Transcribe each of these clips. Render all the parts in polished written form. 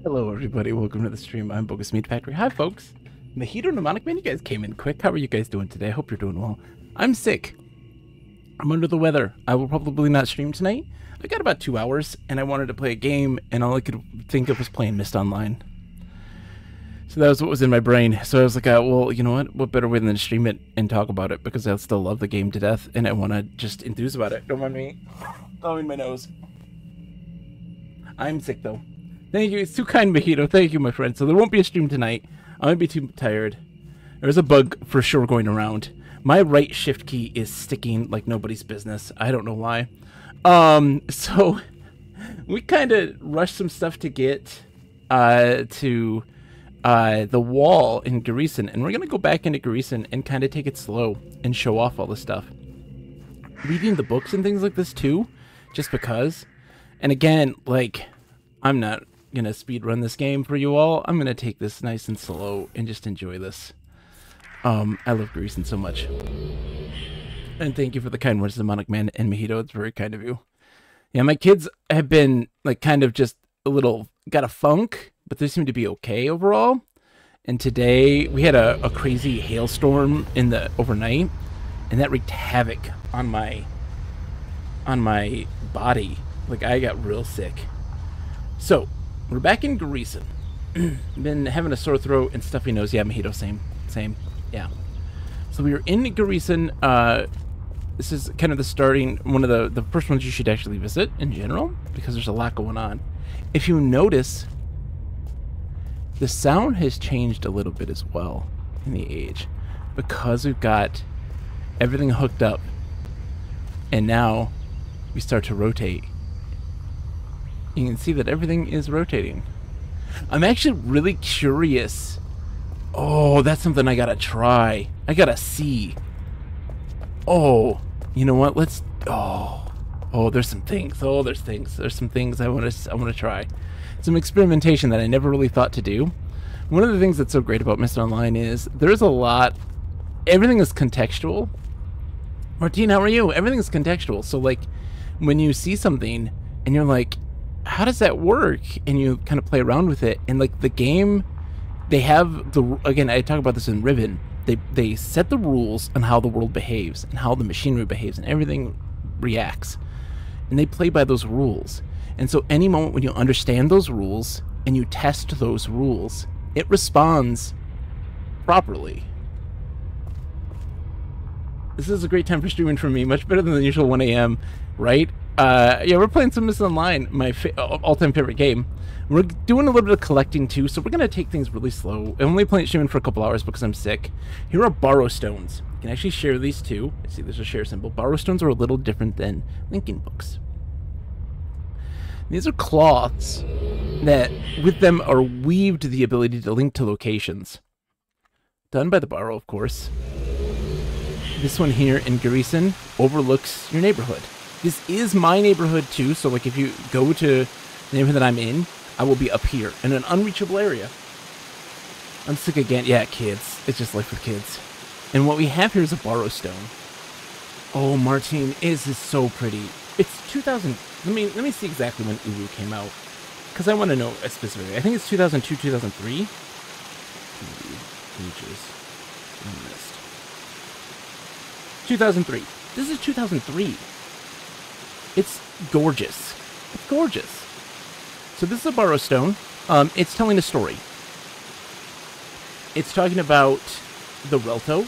Hello, everybody. Welcome to the stream. I'm Bogus Meat Factory. Hi, folks. Mojito Mnemonic Man, you guys came in quick. How are you guys doing today? I hope you're doing well. I'm sick. I'm under the weather. I will probably not stream tonight. I got about 2 hours, and I wanted to play a game, and all I could think of was playing Myst Online. So that was what was in my brain. So I was like, well, you know what? What better way than to stream it and talk about it? Because I still love the game to death, and I want to just enthuse about it. Don't mind me blowing my nose. I'm sick, though. Thank you. It's too kind, Mojito. Thank you, my friend. So there won't be a stream tonight. I'm going to be too tired. There's a bug for sure going around. My right shift key is sticking like nobody's business. I don't know why. So we kind of rushed some stuff to get to the wall in Garrison. And we're going to go back into Garrison and kind of take it slow and show off all the stuff. Reading the books and things like this too, just because. And again, like, I'm not gonna speed run this game for you all. I'm gonna take this nice and slow and just enjoy this. I love Garrison so much. And thank you for the kind words, Mnemonic Man and Mojito. It's very kind of you. Yeah, my kids have been like kind of just a little got a funk, but they seem to be okay overall. And today we had a crazy hailstorm in the overnight, and that wreaked havoc on my body. Like, I got real sick. So we're back in Garrison. Been having a sore throat and stuffy nose. Yeah, Mojito, same. Yeah. So we were in Garrison. This is kind of the starting, one of the first ones you should actually visit in general, because there's a lot going on. If you notice, the sound has changed a little bit as well in the age, because we've got everything hooked up, and now we start to rotate. You can see that everything is rotating. I'm actually really curious. Oh, that's something I gotta try. I gotta see. Oh, you know what? Let's. Oh, there's some things. Oh, there's things. There's some things I want to try. Some experimentation that I never really thought to do. One of the things that's so great about Myst Online is there's a lot. Everything is contextual. Martine, how are you? Everything is contextual. So like, when you see something and you're like, how does that work? And you kind of play around with it, and like the game, they have again, I talk about this in Riven, they set the rules on how the world behaves and how the machinery behaves and everything reacts, and they play by those rules. And so any moment when you understand those rules and you test those rules, it responds properly. This is a great time for streaming for me, much better than the usual 1 a.m., right? Yeah, we're playing some Myst Online, my all-time favorite game. We're doing a little bit of collecting too, so we're going to take things really slow. I'm only playing streaming for a couple hours because I'm sick. Here are borrow stones. You can actually share these too. I see there's a share symbol. Borrow stones are a little different than linking books. These are cloths that, with them, are weaved the ability to link to locations. Done by the borrow, of course. this one here in Garrison overlooks your neighborhood. This is my neighborhood too, so like if you go to the neighborhood that I'm in, I will be up here in an unreachable area. I'm sick again. Yeah, kids. It's just life with kids. And what we have here is a borrow stone. Oh, Martine, this is so pretty. It's 2000. Let me see exactly when URU came out, because I want to know specifically. I think it's 2002, 2003. Pages. Myst. 2003. This is 2003. It's gorgeous. It's gorgeous. So this is a borrow stone. It's telling a story. It's talking about the Relto.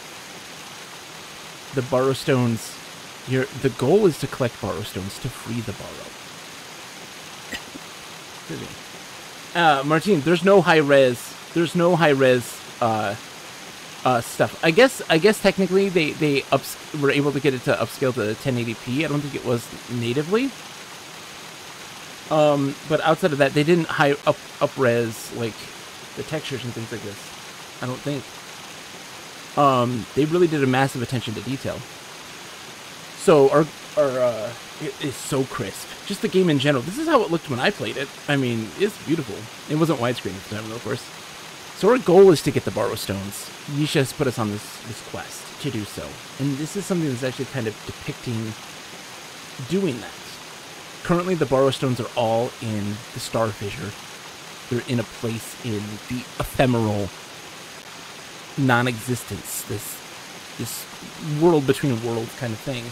The borrow stones. The goal is to collect borrow stones to free the borrow. Martine, there's no high res. There's no high res stuff. I guess technically they were able to get it to upscale to 1080p. I don't think it was natively. But outside of that, they didn't up res like the textures and things like this. I don't think. They really did a massive attention to detail. So it is so crisp. Just the game in general. This is how it looked when I played it. I mean, it's beautiful. It wasn't widescreen at the time, though, of course. So our goal is to get the borrow stones. Yisha has put us on this quest to do so. And this is something that's actually kind of depicting doing that. Currently, the borrow stones are all in the Star Fissure. They're in a place in the ephemeral non-existence, this world between worlds kind of thing.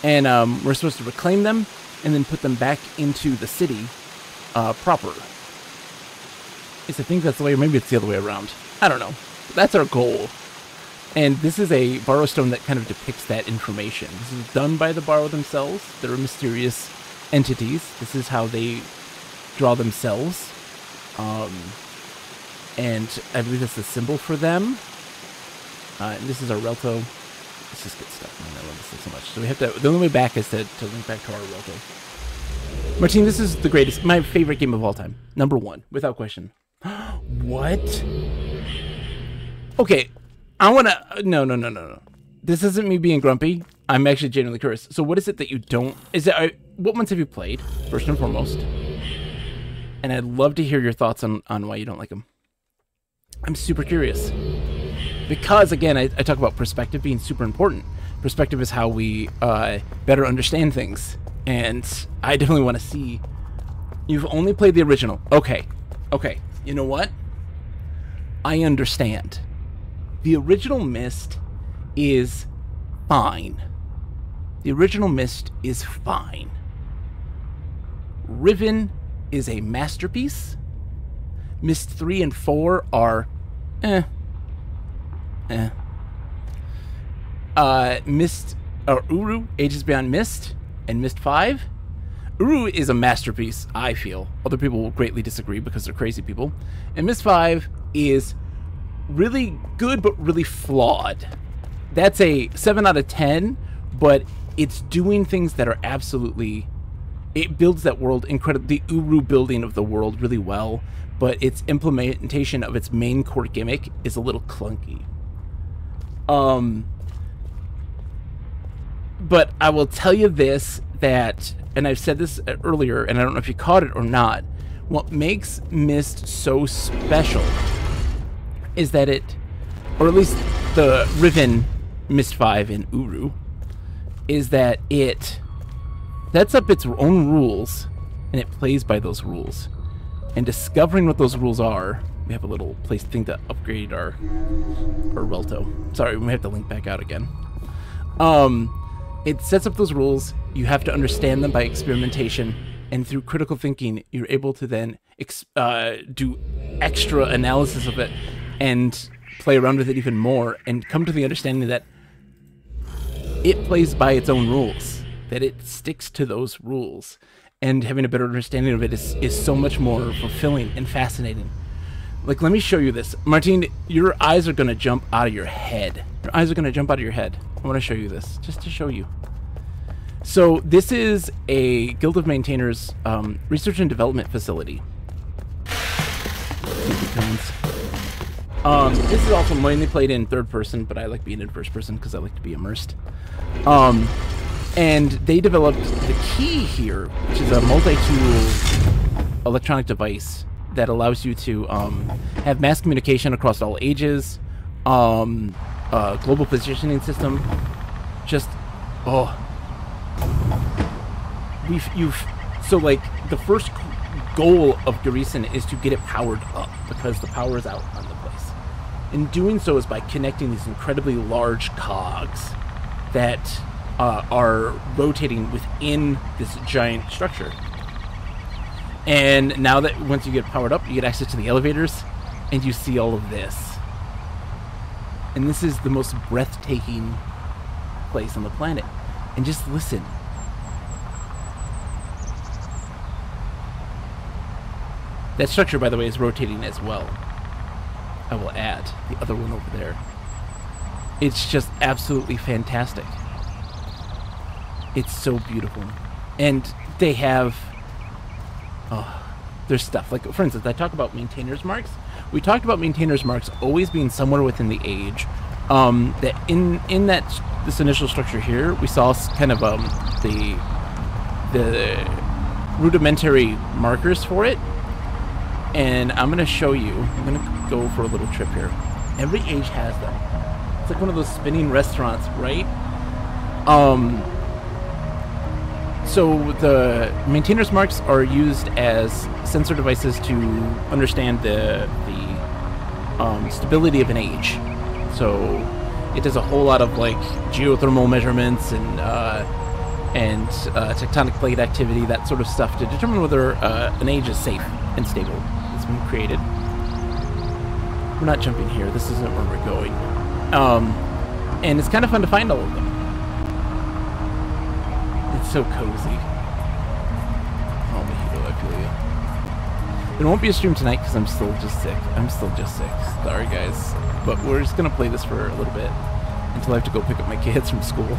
And we're supposed to reclaim them and then put them back into the city proper. I think that's the way, or maybe it's the other way around. I don't know. That's our goal. And this is a borrow stone that kind of depicts that information. This is done by the borrow themselves. They're mysterious entities. This is how they draw themselves. And I believe that's the symbol for them. And this is our Relto. This is good stuff, man. I love this thing so much. So we have to, the only way back is to link back to our Relto. Martine, this is the greatest, my favorite game of all time. Number one, without question. What? Okay, I want to... No. This isn't me being grumpy. I'm actually genuinely curious. So what is it that you don't... what ones have you played, first and foremost? And I'd love to hear your thoughts on why you don't like them. I'm super curious. Because, again, I talk about perspective being super important. Perspective is how we better understand things. And I definitely want to see... You've only played the original. Okay. You know what? I understand. The original Myst is fine. The original Myst is fine. Riven is a masterpiece. Myst 3 and 4 are Myst, or URU, Ages Beyond Myst, and Myst 5. URU is a masterpiece, I feel. Other people will greatly disagree because they're crazy people. And Myst 5 is really good, but really flawed. That's a 7 out of 10, but it's doing things that are absolutely... It builds that world incredibly, the URU building of the world really well, but its implementation of its main core gimmick is a little clunky. But I will tell you this, that, and I've said this earlier, and I don't know if you caught it or not, what makes Myst so special is that it, or at least the Riven Myst 5 in URU, is that it sets up its own rules, and it plays by those rules. And discovering what those rules are, we have a little thing to upgrade our Relto. Sorry, we have to link back out again. It sets up those rules. You have to understand them by experimentation, and through critical thinking, you're able to then do extra analysis of it and play around with it even more, and come to the understanding that it plays by its own rules, that it sticks to those rules, and having a better understanding of it is so much more fulfilling and fascinating. Like, let me show you this. Martine, your eyes are going to jump out of your head. Your eyes are going to jump out of your head. I want to show you this, just to show you. So, this is a Guild of Maintainers research and development facility. This is also mainly played in third person, but I like being in first person because I like to be immersed. And they developed the key here, which is a multi-tool electronic device that allows you to have mass communication across all ages, global positioning system. Just, so like the first goal of Garrison is to get it powered up because the power is out on the place. And doing so is by connecting these incredibly large cogs that are rotating within this giant structure. And now that once you get powered up, you get access to the elevators, and you see all of this. And this is the most breathtaking place on the planet. And just listen. That structure, by the way, is rotating as well. I will add the other one over there. It's just absolutely fantastic. It's so beautiful. And they have... there's stuff. Like, for instance, I talk about maintainers marks. We talked about maintainers marks always being somewhere within the age. That in this initial structure here, we saw kind of the rudimentary markers for it. And I'm going to show you. I'm going to go for a little trip here. Every age has them. It's like one of those spinning restaurants, right? So the maintainers marks are used as sensor devices to understand the stability of an age. So it does a whole lot of like geothermal measurements and tectonic plate activity, that sort of stuff, to determine whether an age is safe and stable. It's been created. We're not jumping here. This isn't where we're going. And it's kind of fun to find all of them. It's so cozy. Oh, Mojito, I feel you. There won't be a stream tonight because I'm still just sick. Sorry, guys. But we're just going to play this for a little bit until I have to go pick up my kids from school.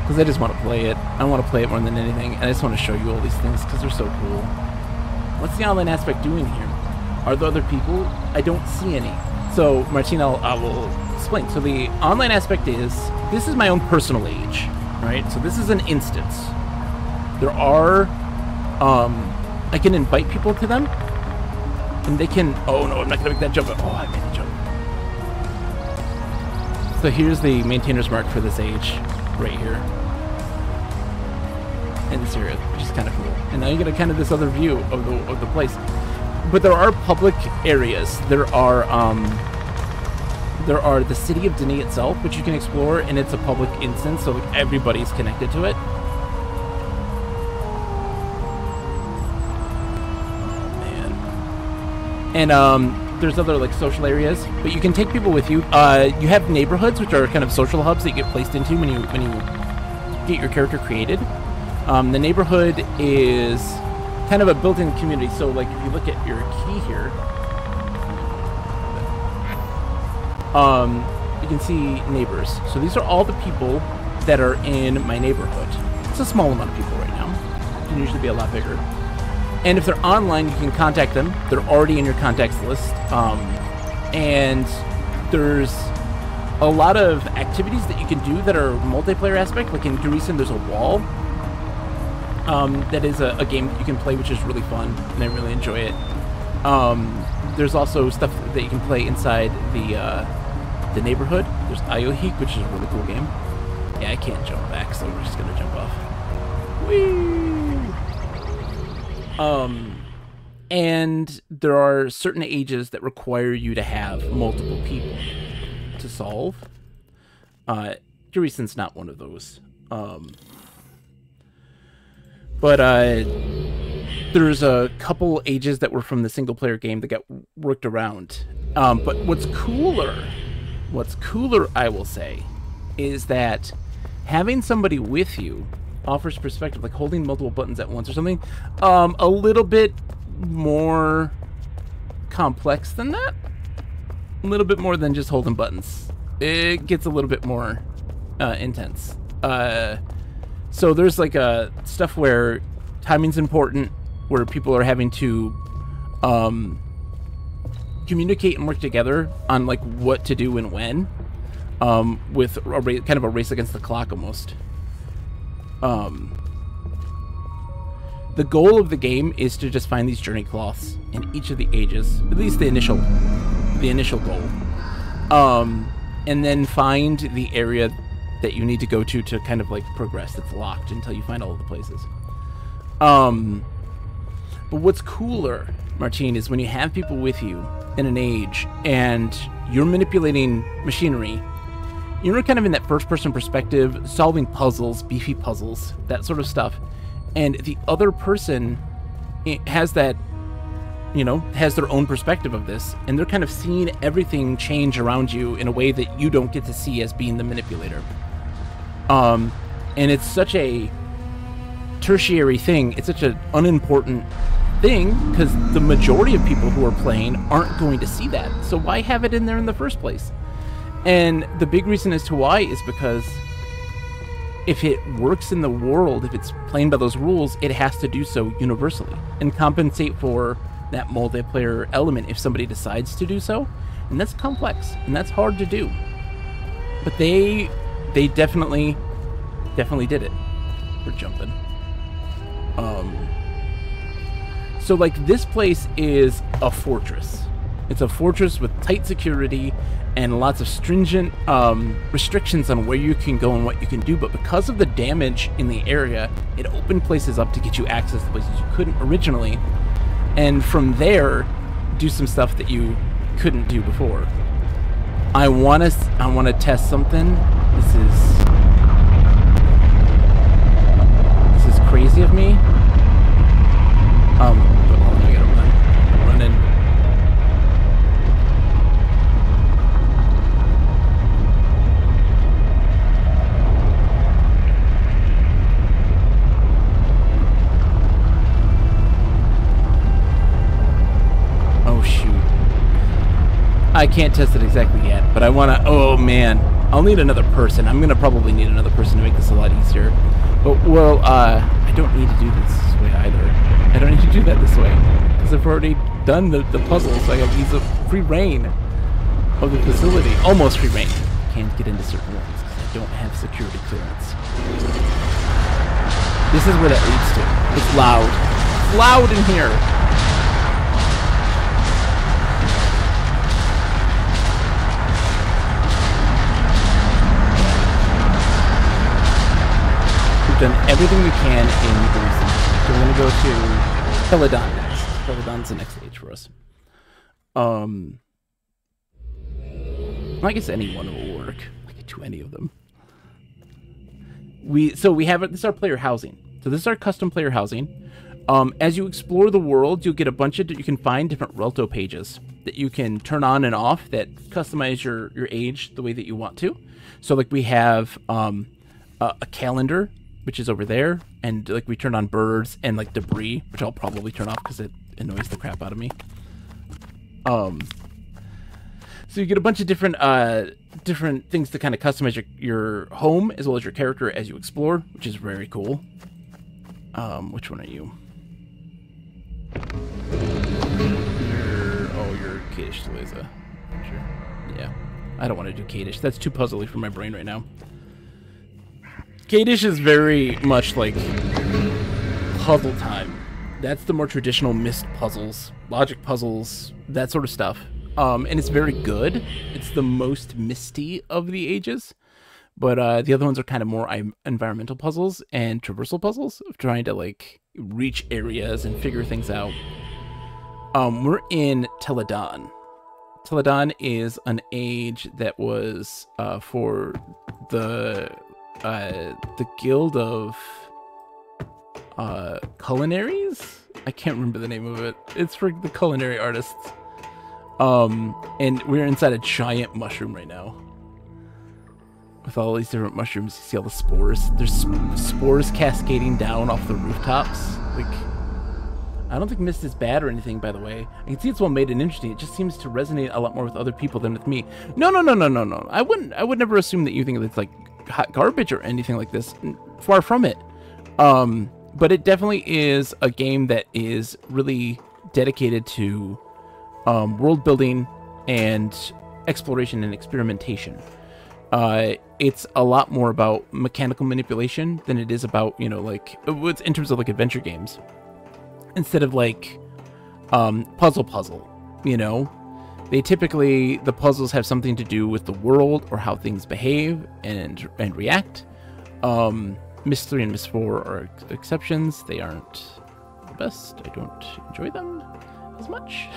Because I just want to play it. I want to play it more than anything. And I just want to show you all these things because they're so cool. What's the online aspect doing here? Are there other people? I don't see any. So, Martina, I will explain. So the online aspect is, this is my own personal age, right? So this is an instance. There are, I can invite people to them, and they can, oh no, I'm not going to make that jump. Oh, I made the jump. So here's the maintainer's mark for this age, right here. In this area, which is kind of cool. And now you get a kind of this other view of the place. But there are public areas. There are the city of Denis itself, which you can explore, and it's a public instance, so like, everybody's connected to it. Oh man. And there's other like social areas, but you can take people with you. You have neighborhoods, which are kind of social hubs that you get placed into when you get your character created. The neighborhood is kind of a built-in community. So, like, if you look at your key here, you can see neighbors. So these are all the people that are in my neighborhood. It's a small amount of people right now. It can usually be a lot bigger. And if they're online, you can contact them. They're already in your contacts list. And there's a lot of activities that you can do that are multiplayer aspect. Like in Garrison, there's a wall. That is a game that you can play, which is really fun, and I really enjoy it. There's also stuff that you can play inside the neighborhood. There's Ioheek, which is a really cool game. Yeah, I can't jump back, so we're just gonna jump off. Whee! And there are certain ages that require you to have multiple people to solve. Garrison's not one of those. But there's a couple ages that were from the single-player game that got worked around. But what's cooler, I will say, is that having somebody with you offers perspective, like holding multiple buttons at once or something, a little bit more complex than that. A little bit more than just holding buttons. It gets a little bit more intense. So there's like stuff where timing's important, where people are having to communicate and work together on like what to do and when, with kind of a race against the clock almost. The goal of the game is to just find these journey cloths in each of the ages, at least the initial goal, and then find the area that you need to go to kind of like progress. That's locked until you find all of the places. But what's cooler, Martine, is when you have people with you in an age and you're manipulating machinery. You're kind of in that first-person perspective, solving puzzles, beefy puzzles, that sort of stuff. And the other person has that, has their own perspective of this, and they're kind of seeing everything change around you in a way that you don't get to see as being the manipulator. And it's such a tertiary thing. It's such an unimportant thing because the majority of people who are playing aren't going to see that. So why have it in there in the first place? And the big reason as to why is because if it works in the world, if it's playing by those rules, it has to do so universally and compensate for that multiplayer element if somebody decides to do so. And that's complex and that's hard to do. But they definitely did it. We're jumping. So like this place is a fortress. It's a fortress with tight security and lots of stringent restrictions on where you can go and what you can do. But because of the damage in the area, it opened places up to get you access to places you couldn't originally. And from there, do some stuff that you couldn't do before. I want to test something. This is crazy of me. But hold on, I gotta run. I'm running. Oh shoot. I can't test it exactly yet, but I want to... Oh man, I'll need another person. I'm gonna probably need another person to make this a lot easier. But well, I don't need to do this way either. I don't need to do that this way because I've already done the puzzles. So I have ease of free reign of the facility, almost free reign. Can't get into certain ones because I don't have security clearance. This is where that leads to. It's loud. It's loud in here. We've done everything we can in Greece. So we're going to go to Teledon next. Teledon's the next stage for us. I guess any one will work. I could do any of them. So we have this is our player housing. So this is our custom player housing. As you explore the world, you'll get a bunch of... You can find different Relto pages that you can turn on and off that customize your age the way that you want to. So like we have a calendar, which is over there, and like we turn on birds and like debris, which I'll probably turn off because it annoys the crap out of me. So you get a bunch of different things to kind of customize your home as well as your character as you explore, which is very cool. Which one are you? You're Kadish Theresa. Sure. Yeah, I don't want to do Kadish. That's too puzzly for my brain right now. Kadish is very much like puzzle time. That's the more traditional Myst puzzles, logic puzzles, that sort of stuff. And it's very good. It's the most misty of the ages. But the other ones are kind of more environmental puzzles and traversal puzzles of trying to like reach areas and figure things out. We're in Teledon. Teledon is an age that was for the Guild of Culinaries? I can't remember the name of it. It's for the culinary artists. And we're inside a giant mushroom right now. With all these different mushrooms, you see all the spores. There's spores cascading down off the rooftops. Like, I don't think Myst is bad or anything, by the way. I can see it's well made and interesting. It just seems to resonate a lot more with other people than with me. No. I would never assume that you think it's like hot garbage or anything like this. Far from it. But it definitely is a game that is really dedicated to world building and exploration and experimentation. It's a lot more about mechanical manipulation than it is about, you know, like, in terms of like adventure games. Instead of like puzzle, you know, they typically, the puzzles have something to do with the world or how things behave and react. Myst 3 and Myst 4 are exceptions. They aren't the best. I don't enjoy them as much.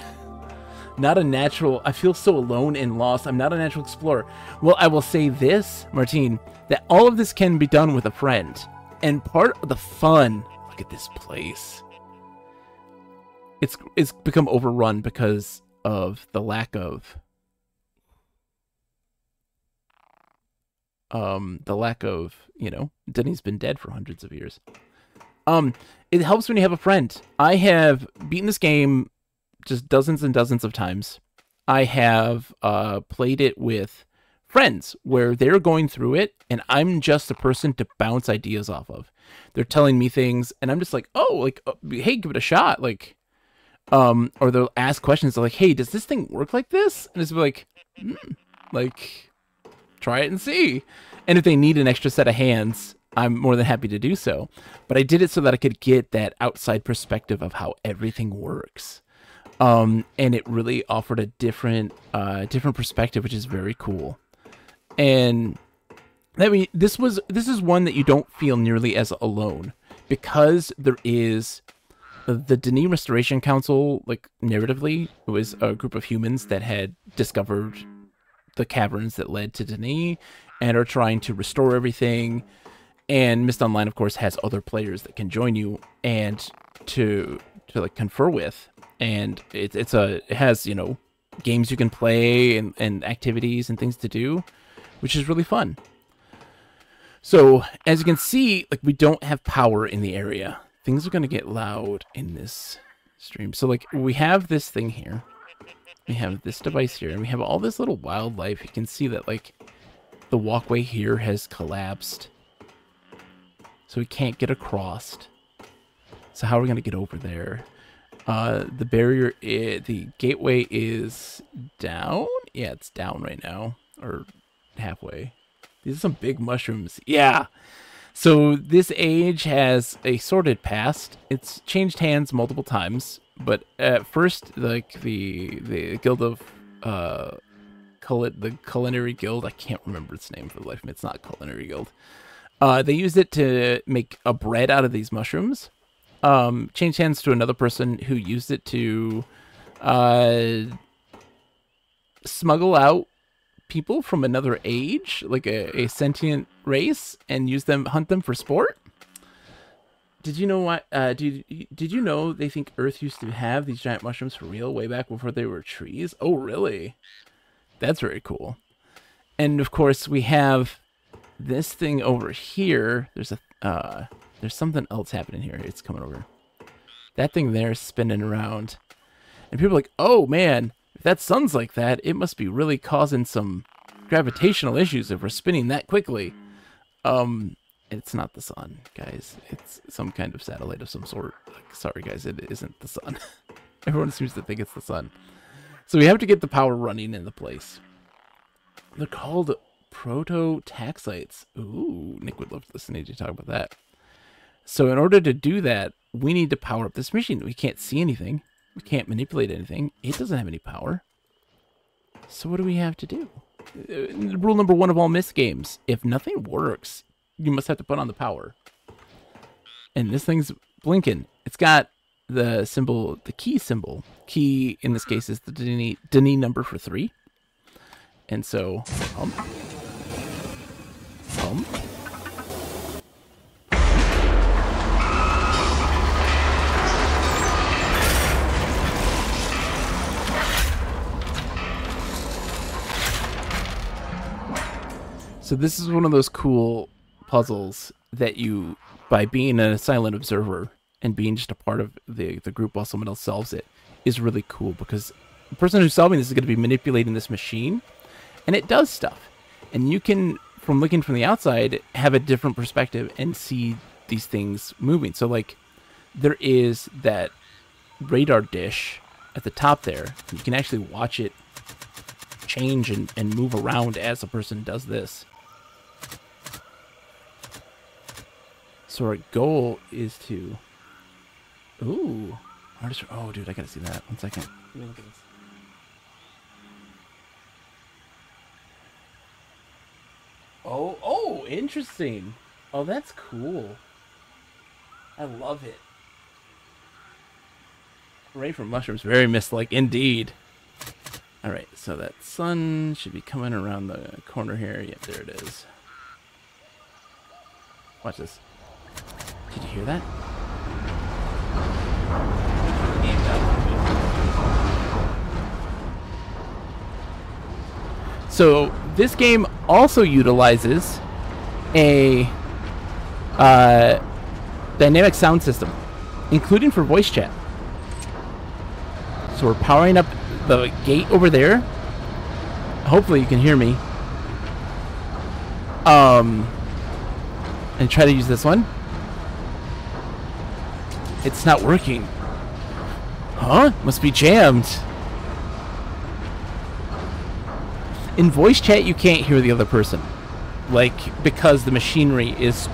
Not a natural... I feel so alone and lost. I'm not a natural explorer. Well, I will say this, Martine, that all of this can be done with a friend. And part of the fun... Look at this place. It's become overrun because of the lack of... you know, Denny's been dead for hundreds of years. It helps when you have a friend. I have beaten this game just dozens and dozens of times. I have played it with friends where they're going through it and I'm just a person to bounce ideas off of. They're telling me things and I'm just like, oh, like, hey, give it a shot. Like, or they'll ask questions. They're like, hey, does this thing work like this? And it's like, like, try it and see. And if they need an extra set of hands, I'm more than happy to do so. But I did it so that I could get that outside perspective of how everything works. And it really offered a different perspective, which is very cool. And this is one that you don't feel nearly as alone because there is the Denis Restoration Council. Like narratively, it was a group of humans that had discovered the caverns that led to Denis and are trying to restore everything. And Myst Online, of course, has other players that can join you and to like confer with. And it has, you know, games you can play and activities and things to do, which is really fun. So as you can see, like, we don't have power in the area. Things are going to get loud in this stream. So like we have this thing here. We have this device here and we have all this little wildlife. You can see that like the walkway here has collapsed. So we can't get across. So how are we going to get over there? The barrier, the gateway is down. Yeah, it's down right now, or halfway. These are some big mushrooms. Yeah. So this age has a sordid past. It's changed hands multiple times, but at first, like the guild of the Culinary Guild. I can't remember its name for the life of me. It's not Culinary Guild. They used it to make a bread out of these mushrooms. Changed hands to another person who used it to smuggle out people from another age, like a sentient race, and hunt them for sport. Did you know what? Did you know they think Earth used to have these giant mushrooms for real way back before they were trees? Oh, really? That's very cool. And of course, we have this thing over here. There's something else happening here. It's coming over. That thing there is spinning around. And people are like, oh man, if that sun's like that, it must be really causing some gravitational issues if we're spinning that quickly. It's not the sun, guys. It's some kind of satellite of some sort. Like, sorry guys, it isn't the sun. Everyone seems to think it's the sun. So we have to get the power running in the place. They're called proto-taxites. Ooh, Nick would love to listen to you talk about that. So in order to do that, we need to power up this machine. We can't see anything. We can't manipulate anything. It doesn't have any power. So what do we have to do? Rule number 1 of all Myst games. If nothing works, you must have to put on the power. And this thing's blinking. It's got the symbol, the key symbol. Key, in this case, is the Denis number for 3. And so, So this is one of those cool puzzles that you, by being a silent observer and being just a part of the group while someone else solves it, is really cool, because the person who's solving this is going to be manipulating this machine, and it does stuff. And you can, from looking from the outside, have a different perspective and see these things moving. So like, there is that radar dish at the top there. You can actually watch it change and move around as a person does this. So our goal is to... Ooh. Oh, dude, I gotta see that. 1 second. Let me look at this. Oh, interesting. Oh, that's cool. I love it. Ray from mushrooms, very Myst-like indeed. All right, so that sun should be coming around the corner here. Yep, there it is. Watch this. Did you hear that? So this game also utilizes a dynamic sound system, including for voice chat. So we're powering up the gate over there. Hopefully you can hear me. And try to use this one. It's not working. Huh? Must be jammed. In voice chat, you can't hear the other person, like, because the machinery is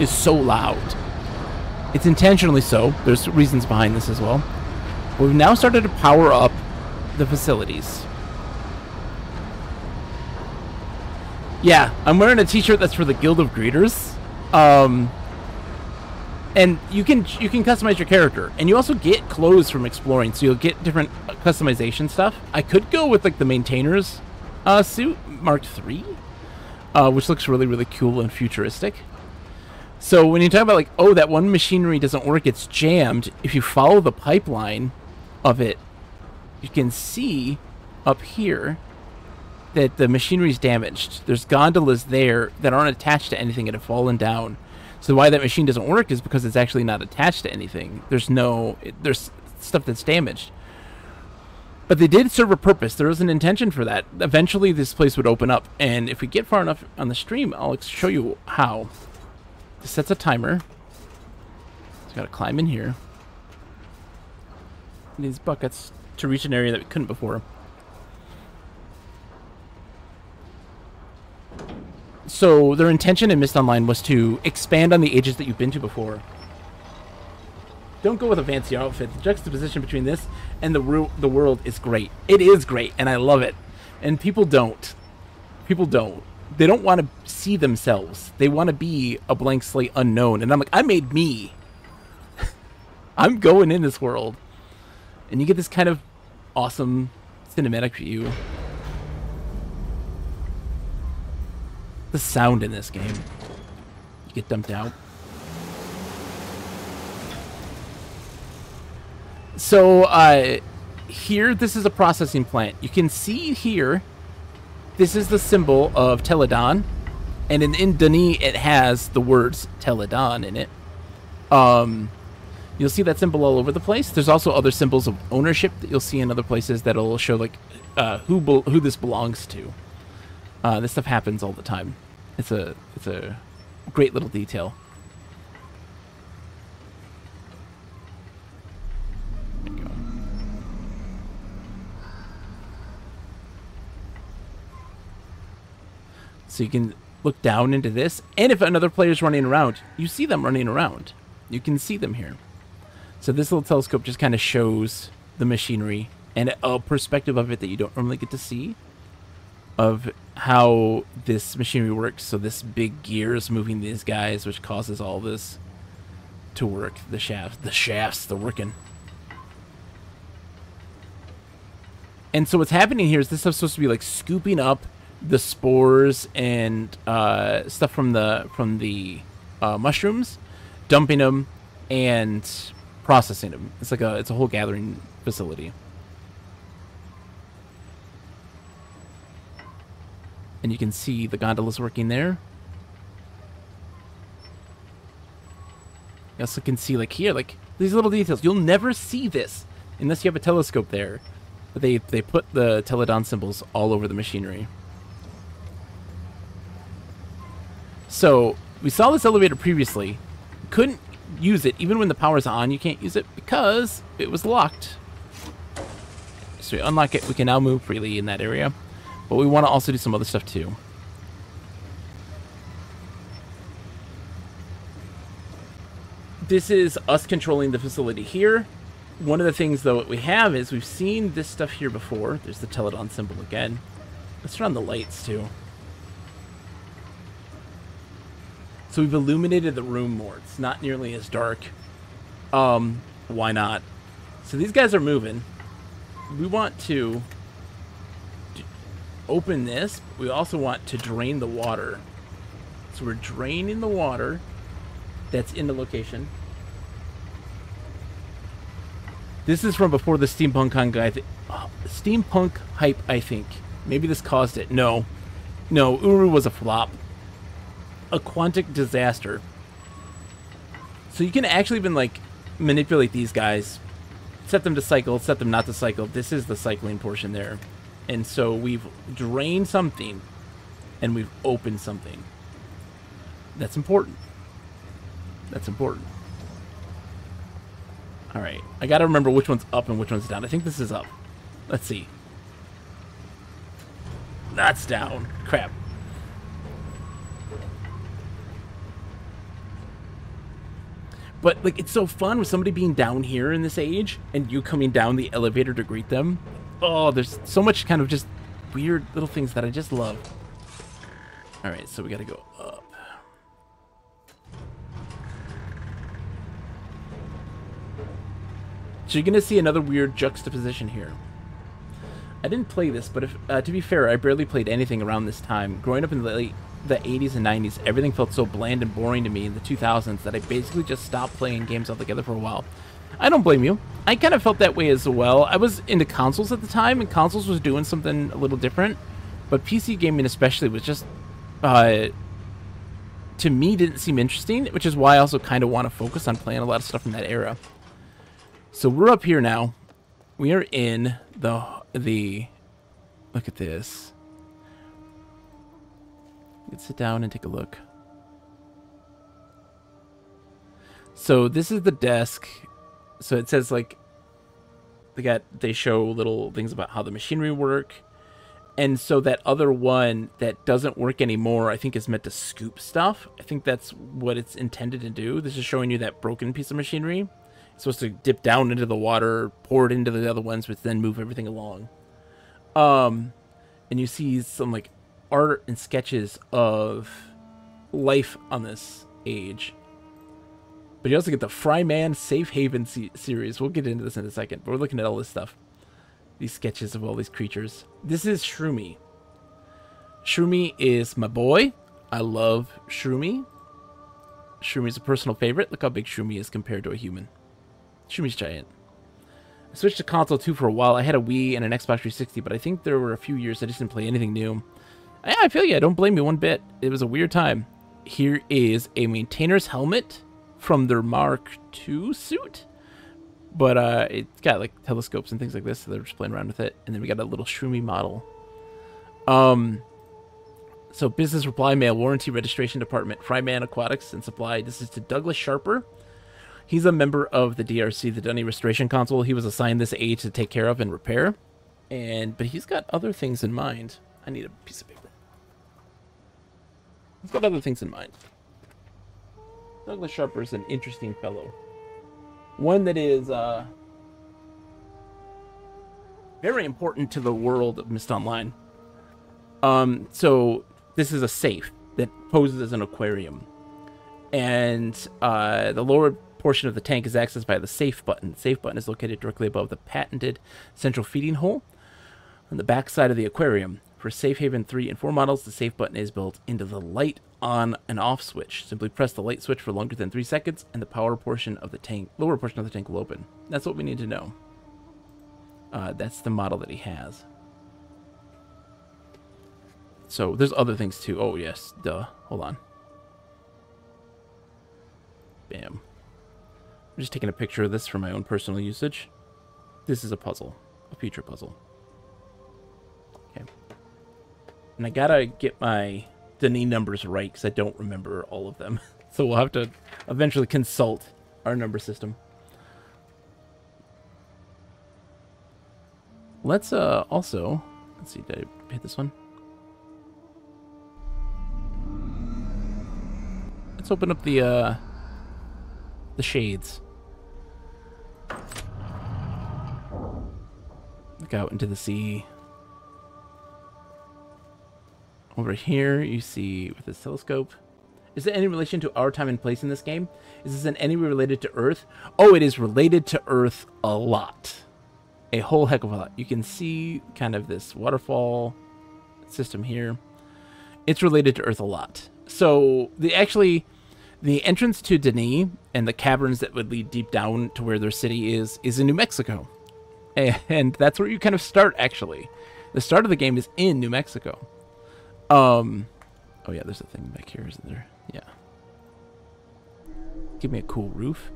so loud. It's intentionally so. There's reasons behind this as well. But we've now started to power up the facilities. Yeah, I'm wearing a t-shirt that's for the Guild of Greeters. And you can customize your character, and you also get clothes from exploring, so you'll get different customization stuff. I could go with like the maintainer's suit Mark III, which looks really, really cool and futuristic. So when you talk about like, oh, that one machinery doesn't work, it's jammed, if you follow the pipeline of it, you can see up here that the machinery is damaged. There's gondolas there that aren't attached to anything and have fallen down. So why that machine doesn't work is because it's actually not attached to anything. There's stuff that's damaged. But they did serve a purpose. There was an intention for that. Eventually this place would open up, and if we get far enough on the stream, I'll show you how. This sets a timer. So gotta climb in here. These buckets to reach an area that we couldn't before. So their intention in Myst Online was to expand on the ages that you've been to before. Don't go with a fancy outfit. The juxtaposition between this and the world is great. It is great, and I love it. And people don't. People don't. They don't want to see themselves. They want to be a blank slate unknown. And I'm like, I made me. I'm going in this world. And you get this kind of awesome cinematic view. The sound in this game. You get dumped out. So, here, this is a processing plant. You can see here, this is the symbol of Teledon. And in Denis, it has the words Teledon in it. You'll see that symbol all over the place. There's also other symbols of ownership that you'll see in other places that'll show, like, who this belongs to. This stuff happens all the time. It's a great little detail. There you go. So you can look down into this, and if another player's running around, you see them running around. You can see them here. So this little telescope just kind of shows the machinery and a perspective of it that you don't normally get to see, of how this machinery works. So this big gear is moving these guys, which causes all this to work. The shafts, they're working. And so what's happening here is this stuff's supposed to be like scooping up the spores and stuff from the mushrooms, dumping them, and processing them. It's a whole gathering facility. And you can see the gondolas working there. You also can see, like, here, like, these little details. You'll never see this unless you have a telescope there. But they put the Teledon symbols all over the machinery. So, we saw this elevator previously. Couldn't use it. Even when the power's on, you can't use it because it was locked. So we unlock it. We can now move freely in that area. But we want to also do some other stuff too. This is us controlling the facility here. One of the things, though, that we have is we've seen this stuff here before. There's the Teledon symbol again. Let's turn on the lights, too. So we've illuminated the room more. It's not nearly as dark. Why not? So these guys are moving. We want to open this. But we also want to drain the water. So we're draining the water that's in the location. This is from before the steampunk steampunk hype, I think. Maybe this caused it. No, URU was a flop. A quantic disaster. So you can actually even, like, manipulate these guys. Set them to cycle, set them not to cycle. This is the cycling portion there. And so we've drained something, and we've opened something. That's important. That's important. Alright, I gotta remember which one's up and which one's down. I think this is up. Let's see. That's down. Crap. But, like, it's so fun with somebody being down here in this age and you coming down the elevator to greet them. Oh, there's so much kind of just weird little things that I just love. Alright, so we gotta go up. So you're gonna see another weird juxtaposition here. I didn't play this, but if, to be fair, I barely played anything around this time. Growing up in the 80s and 90s, everything felt so bland and boring to me in the 2000s that I basically just stopped playing games altogether for a while. I don't blame you. I kind of felt that way as well. I was into consoles at the time, and consoles was doing something a little different, but PC gaming especially was just, to me, didn't seem interesting, which is why I also kind of want to focus on playing a lot of stuff from that era. So we're up here now. We are in the look at this. Let's sit down and take a look. So this is the desk. So it says, like, they show little things about how the machinery work. And so that other one that doesn't work anymore, I think, is meant to scoop stuff. I think that's what it's intended to do. This is showing you that broken piece of machinery. It's supposed to dip down into the water, pour it into the other ones, which then move everything along. And you see some, like, art and sketches of life on this age. But you also get the Fryman Safe Haven series. We'll get into this in a second, but we're looking at all this stuff. These sketches of all these creatures. This is Shroomy. Shroomy is my boy. I love Shroomy. Shroomy is a personal favorite. Look how big Shroomy is compared to a human. Shroomy's giant. I switched to console too for a while. I had a Wii and an Xbox 360, but I think there were a few years I just didn't play anything new. Yeah, I feel you. I don't blame you one bit. It was a weird time. Here is a maintainer's helmet from their Mark II suit. But it's got, like, telescopes and things like this, so they're just playing around with it. And then we got a little Shroomy model. So business reply mail, warranty registration department, Fryman Aquatics and Supply. This is to Douglas Sharper. He's a member of the DRC, the Dunny Restoration Council. He was assigned this aid to take care of and repair. But he's got other things in mind. I need a piece of paper. He's got other things in mind. Douglas Sharper is an interesting fellow. One that is very important to the world of Myst Online. So this is a safe that poses as an aquarium. And the lower portion of the tank is accessed by the safe button. The safe button is located directly above the patented central feeding hole on the back side of the aquarium. For Safe Haven 3 and 4 models, the safe button is built into the light on and off switch. Simply press the light switch for longer than 3 seconds, and the power portion of the tank, lower portion of the tank, will open. That's what we need to know. That's the model that he has. So there's other things too. Oh yes, duh. Hold on. Bam. I'm just taking a picture of this for my own personal usage. This is a puzzle, a future puzzle. Okay. And I gotta get my Denis numbers right because I don't remember all of them. So we'll have to eventually consult our number system. Let's also, let's see, did I hit this one? Let's open up the shades. Look out into the sea. Over here, you see with this telescope. Is there any relation to our time and place in this game? Is this in any way related to Earth? Oh, it is related to Earth a lot. A whole heck of a lot. You can see kind of this waterfall system here. It's related to Earth a lot. So the entrance to Denis and the caverns that would lead deep down to where their city is in New Mexico. And that's where you kind of start, actually. The start of the game is in New Mexico. Oh yeah, there's a thing back here, isn't there? Yeah. Give me a cool roof.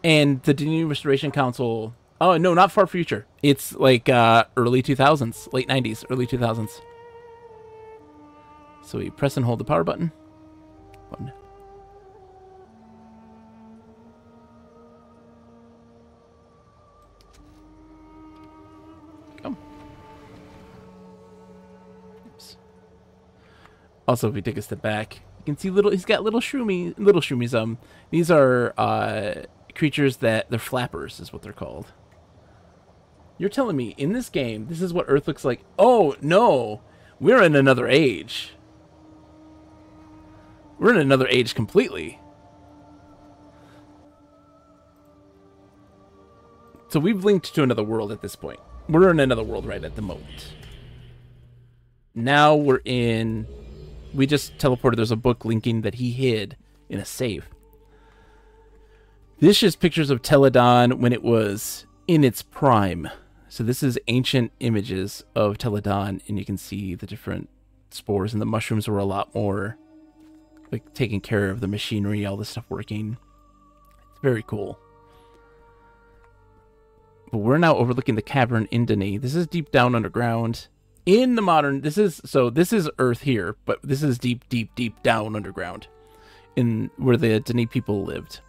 And the Denis Restoration Council... Oh, no, not far future. It's like early 2000s, late 90s, early 2000s. So we press and hold the power button. One. Come. Oops. Also, if we take a step back, you can see he's got little shroomies. These are creatures that they're flappers is what they're called. You're telling me in this game, this is what Earth looks like? Oh, no. We're in another age. We're in another age completely. So we've linked to another world at this point. We're in another world right at the moment. Now we're in... We just teleported. There's a book linking that he hid in a safe. This is pictures of Teledon when it was in its prime. So this is ancient images of Teledon, and you can see the different spores, and the mushrooms were a lot more like taking care of the machinery, all this stuff working. It's very cool. But we're now overlooking the cavern in Denis. This is deep down underground. In the modern, this is Earth here, but this is deep, deep, deep down underground in where the Denis people lived.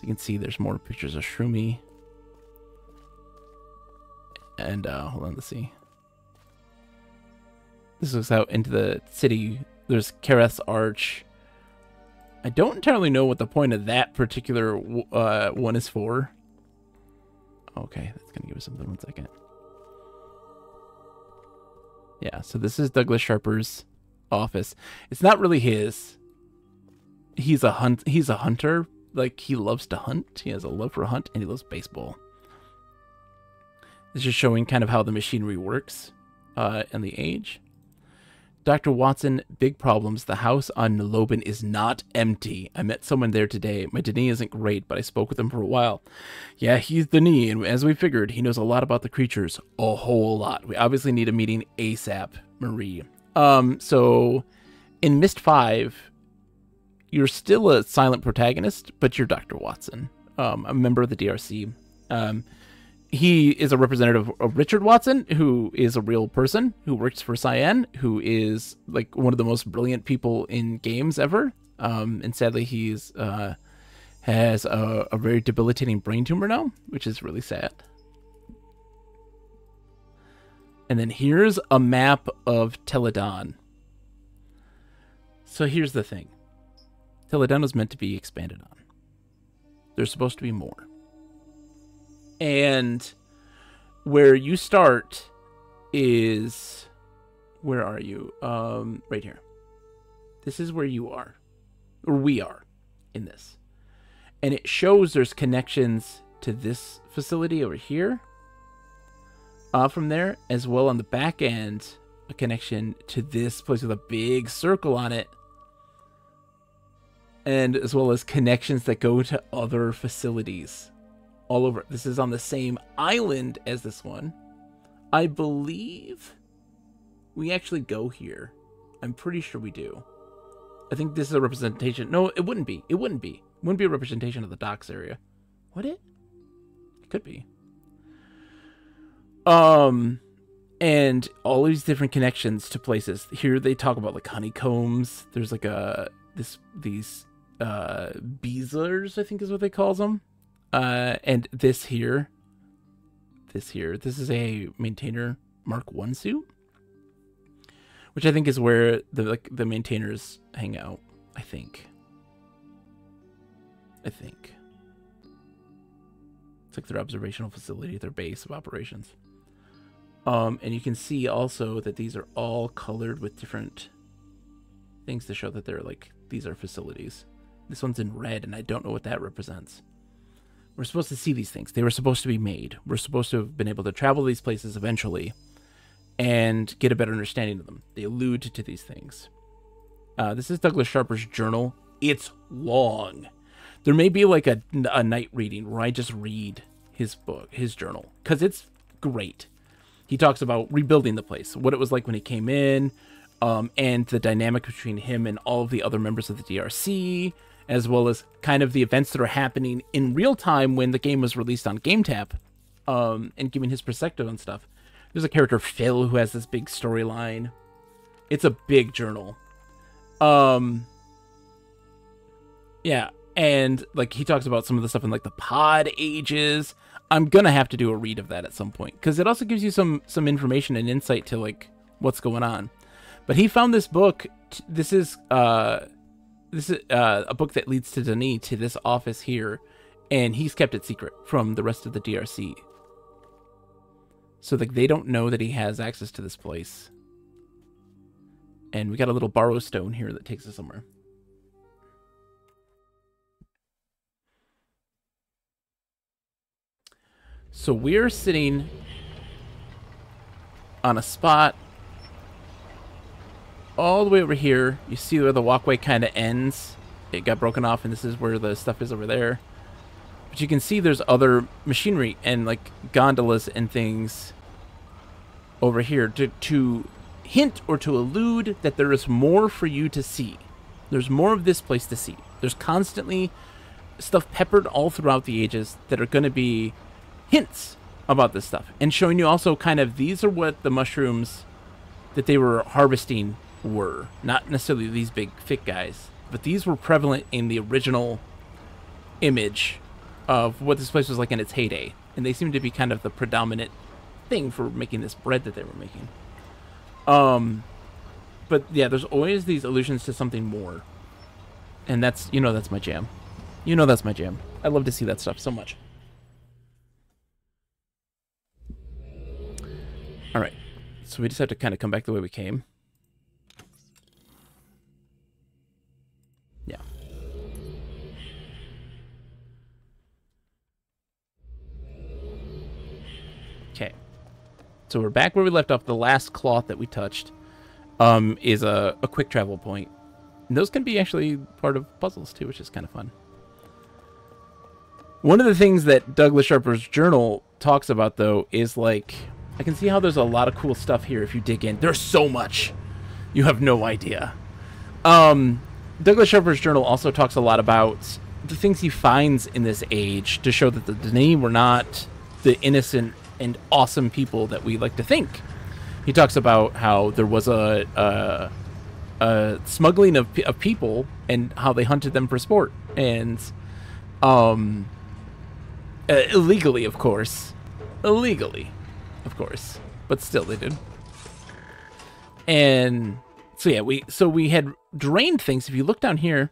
You can see there's more pictures of Shroomy. And, hold on, let's see. This looks out into the city. There's Kareth's Arch. I don't entirely know what the point of that particular one is for. Okay, that's going to give us something. 1 second. Yeah, so this is Douglas Sharper's office. It's not really his. He's a hunter. Like, he loves to hunt. He has a love for a hunt, and he loves baseball. It's just showing kind of how the machinery works and the age. Dr. Watson, big problems. The house on Lobin is not empty. I met someone there today. My Denis isn't great, but I spoke with him for a while. Yeah, he's Denis, and as we figured, he knows a lot about the creatures. A whole lot. We obviously need a meeting ASAP, Marie. So, in Myst 5, you're still a silent protagonist, but you're Dr. Watson, a member of the DRC. He is a representative of Richard Watson, who is a real person who works for Cyan, who is like one of the most brilliant people in games ever. And sadly, he's has a very debilitating brain tumor now, which is really sad. And then here's a map of Teledon. So here's the thing. Teledon was meant to be expanded on. There's supposed to be more. And where you start is... Where are you? Right here. This is where you are. Or we are in this. And it shows there's connections to this facility over here. From there, as well on the back end, a connection to this place with a big circle on it. And as well as connections that go to other facilities all over. This is on the same island as this one. I believe we actually go here. I'm pretty sure we do. I think this is a representation. No, it wouldn't be. It wouldn't be. It wouldn't be a representation of the docks area. Would it? It could be. And all these different connections to places. Here they talk about like honeycombs. There's like these beezlers, I think is what they call them. And this here this here. This is a maintainer Mark 1 suit, which I think is where the maintainers hang out. I think. It's like their observational facility, their base of operations. And you can see also that these are all colored with different things to show that they're like, these are facilities. This one's in red, and I don't know what that represents. We're supposed to see these things. They were supposed to be made. We're supposed to have been able to travel these places eventually and get a better understanding of them. They allude to these things. This is Douglas Sharper's journal. It's long. There may be like a night reading where I just read his book, his journal, because it's great. He talks about rebuilding the place, what it was like when he came in, and the dynamic between him and all of the other members of the DRC, as well as kind of the events that are happening in real time when the game was released on GameTap, and giving his perspective on stuff. There's a character, Phil, who has this big storyline. It's a big journal. Yeah, and like he talks about some of the stuff in like the pod ages. I'm gonna have to do a read of that at some point, because it also gives you some information and insight to like what's going on. But he found this book. This is a book that leads to Denis, to this office here, and he's kept it secret from the rest of the DRC. So like they don't know that he has access to this place. And we got a little borrow stone here that takes us somewhere. So we're sitting on a spot all the way over here. You see where the walkway kind of ends. It got broken off, and this is where the stuff is over there. But you can see there's other machinery and like gondolas and things over here to hint or to allude that there is more for you to see. There's more of this place to see. There's constantly stuff peppered all throughout the ages that are going to be hints about this stuff, and showing you also kind of these are what the mushrooms that they were harvesting were. Not necessarily these big thick guys, but these were prevalent in the original image of what this place was like in its heyday, and they seem to be kind of the predominant thing for making this bread that they were making. But yeah, there's always these allusions to something more, and that's, you know, that's my jam. You know, that's my jam. I love to see that stuff so much. All right, so we just have to kind of come back the way we came. Yeah. Okay. So we're back where we left off. The last cloth that we touched is a quick travel point. And those can be actually part of puzzles too, which is kind of fun. One of the things that Douglas Sharper's journal talks about, though, is like, I can see how there's a lot of cool stuff here if you dig in. There's so much. You have no idea. Douglas Sharper's journal also talks a lot about the things he finds in this age to show that the Denis were not the innocent and awesome people that we like to think. He talks about how there was a smuggling of people and how they hunted them for sport. And illegally, of course. Illegally. Of course, but still they did. And so yeah, we had drained things. If you look down here,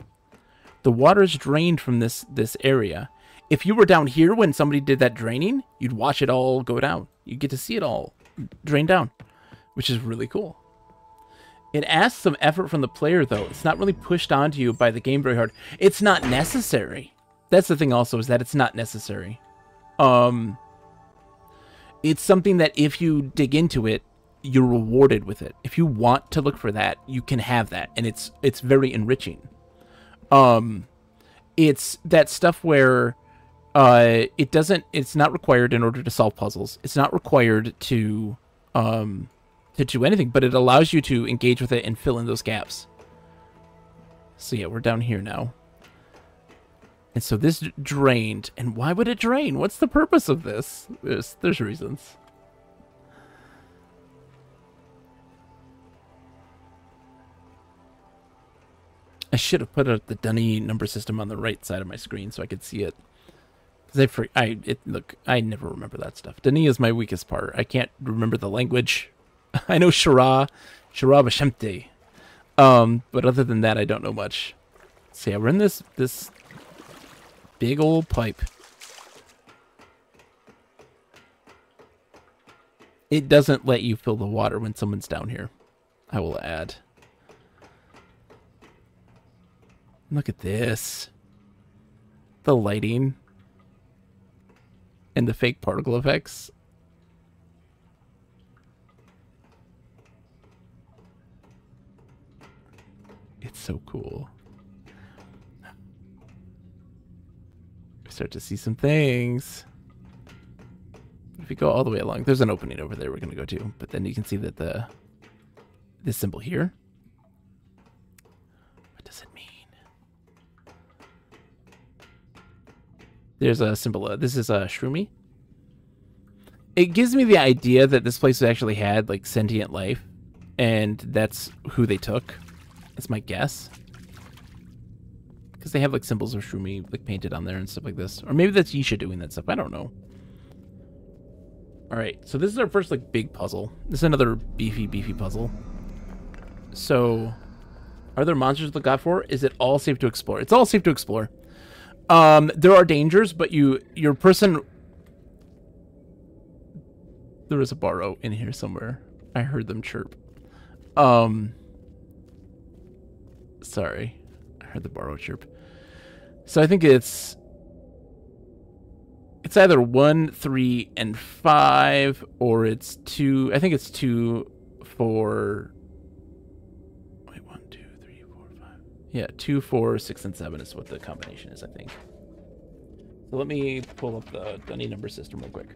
the water's drained from this area. If you were down here when somebody did that draining, you'd watch it all go down. You get to see it all drain down, which is really cool. It asks some effort from the player, though. It's not really pushed onto you by the game very hard. It's not necessary. That's the thing also, is that it's not necessary. It's something that if you dig into it, you're rewarded with it. If you want to look for that, you can have that, and it's very enriching. It's that stuff where it's not required in order to solve puzzles. It's not required to do anything, but it allows you to engage with it and fill in those gaps. So yeah, we're down here now. And so this drained, and why would it drain? What's the purpose of this? There's reasons. I should have put the Dunny number system on the right side of my screen so I could see it. Look, I never remember that stuff. Dani is my weakest part. I can't remember the language. I know Shara Bashemte. But other than that, I don't know much. So yeah, we're in this big old pipe. It doesn't let you fill the water when someone's down here, I will add. Look at this. The lighting. And the fake particle effects. It's so cool. We start to see some things. If we go all the way along, there's an opening over there we're going to go to. But then you can see that this symbol here. What does it mean? There's a symbol. This is a shroomy. It gives me the idea that this place actually had like sentient life, and that's who they took. That's my guess. Because they have like symbols of shroomy like painted on there and stuff like this. Or maybe that's Yisha doing that stuff. I don't know. Alright, so this is our first like big puzzle. This is another beefy puzzle. So, are there monsters to look out for? Is it all safe to explore? It's all safe to explore. There are dangers, but your person... There was a Barrow in here somewhere. I heard them chirp. Sorry. I heard the Barrow chirp. So I think it's either 1, 3, and 5, or it's 2. I think it's 2, 4. Wait, 1, 2, 3, 4, 5. Yeah, 2, 4, 6, and 7 is what the combination is, I think. So let me pull up the Dunny number system real quick.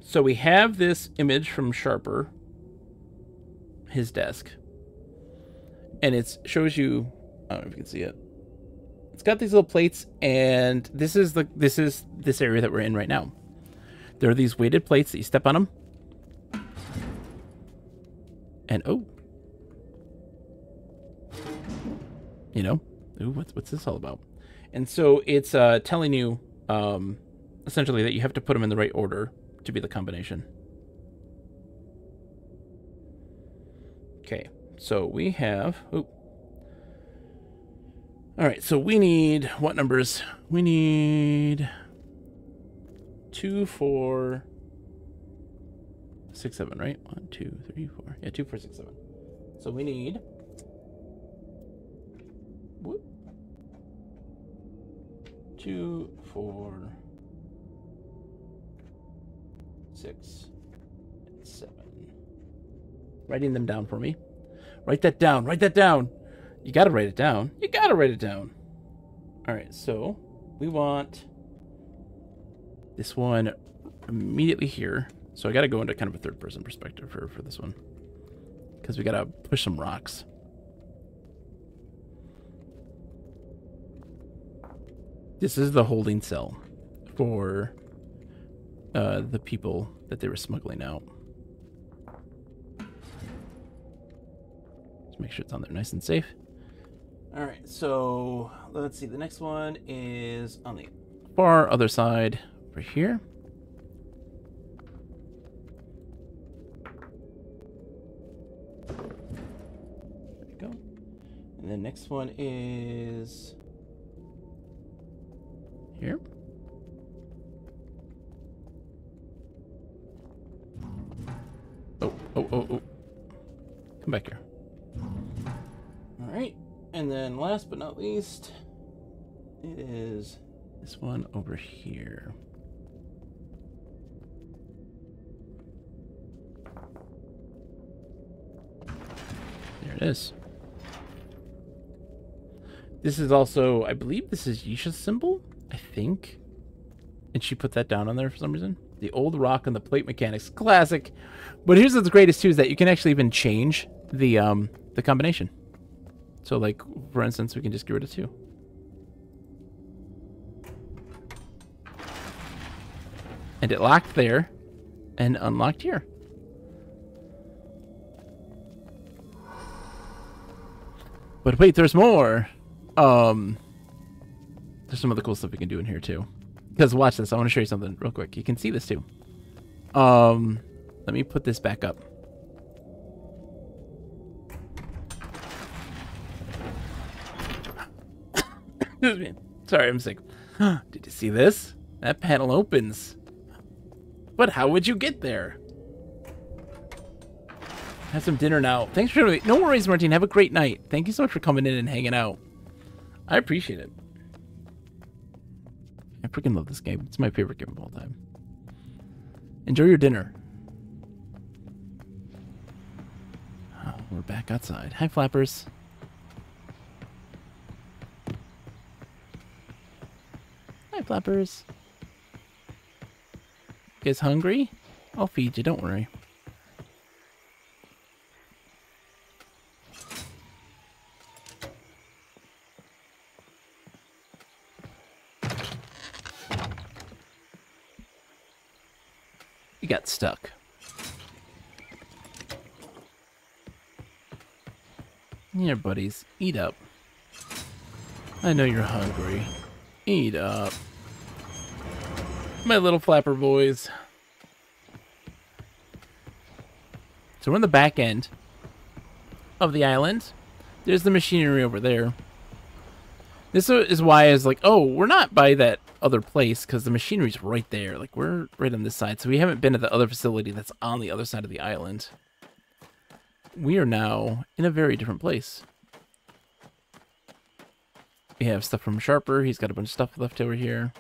So we have this image from Sharper, his desk, and it shows you. I don't know if you can see it. It's got these little plates, and this is this area that we're in right now. There are these weighted plates that you step on them, and oh, you know, ooh, what's this all about? And so it's telling you essentially that you have to put them in the right order to be the combination. Okay, so we have. Oh. All right, so we need what numbers? We need 2, 4, 6, 7, right? 1, 2, 3, 4. Yeah, 2, 4, 6, 7. So we need. Whoop, 2, 4, 6, and 7. Writing them down for me. Write that down. Write that down. You gotta write it down. You gotta write it down. All right, so we want this one immediately here. So I gotta go into kind of a third-person perspective for this one, because we gotta push some rocks. This is the holding cell for the people that they were smuggling out. Let's make sure it's on there nice and safe. All right, so let's see. The next one is on the far other side over here. There we go. And the next one is here. Oh. Come back here. All right. And then last but not least, it is this one over here. There it is. This is also, I believe this is Yisha's symbol, I think. And she put that down on there for some reason. The old rock and the plate mechanics. Classic. But here's what's greatest too, is that you can actually even change the combination. So, like, for instance, we can just get rid of 2. And it locked there and unlocked here. But wait, there's more. There's some other cool stuff we can do in here too. Because watch this, I want to show you something real quick. You can see this too. Let me put this back up. Excuse me. Sorry, I'm sick. Did you see this? That panel opens. But how would you get there? Have some dinner now. Thanks for joining me. No worries, Martine. Have a great night. Thank you so much for coming in and hanging out. I appreciate it. I freaking love this game. It's my favorite game of all time. Enjoy your dinner. Oh, we're back outside. Hi, Flappers. Hi, Flappers. You guys hungry? I'll feed you, don't worry. You got stuck. Here, buddies. Eat up. I know you're hungry. Eat up. My little flapper boys. So we're on the back end of the island. There's the machinery over there. This is why I was like, oh, we're not by that other place because the machinery's right there. Like, we're right on this side. So we haven't been at the other facility that's on the other side of the island. We are now in a very different place. We have stuff from Sharper. He's got a bunch of stuff left over here.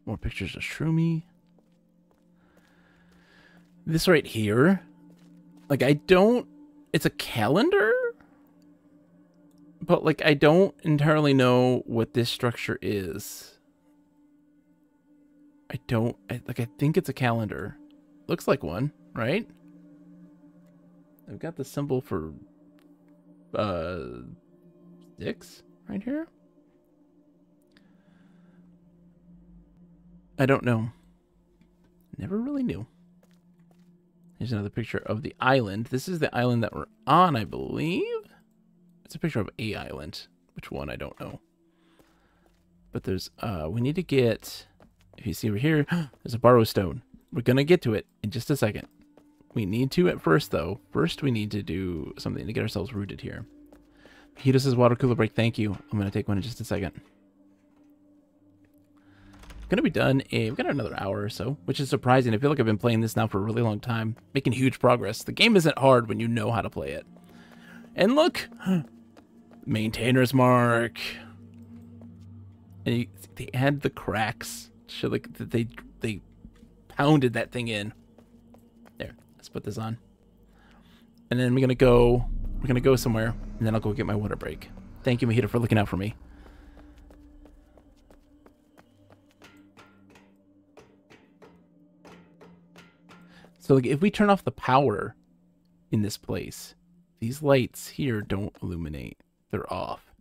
More pictures of Shroomy. This right here, like, it's a calendar, but, like, I don't entirely know what this structure is. I think it's a calendar. Looks like one, right? I've got the symbol for, sticks right here. I don't know. Never really knew. Here's another picture of the island. This is the island that we're on, I believe. It's a picture of a island. Which one, I don't know. But there's, we need to get, if you see over here, there's a borrow stone. We're going to get to it in just a second. We need to at first, though. First, we need to do something to get ourselves rooted here. Hito says water cooler break. Thank you. I'm going to take one in just a second. Gonna be done we've got another hour or so, which is surprising. I feel like I've been playing this now for a really long time, making huge progress. The game isn't hard when you know how to play it. And look, maintainer's mark. And they had the cracks, show like that they pounded that thing in. There, let's put this on, and then we're gonna go somewhere, and then I'll go get my water break. Thank you, Mojito, for looking out for me. So, like, if we turn off the power in this place, these lights here don't illuminate. They're off.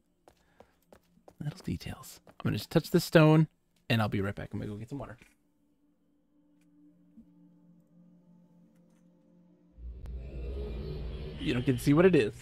Little details. I'm going to just touch the stone, and I'll be right back. I'm going to go get some water. You don't get to see what it is.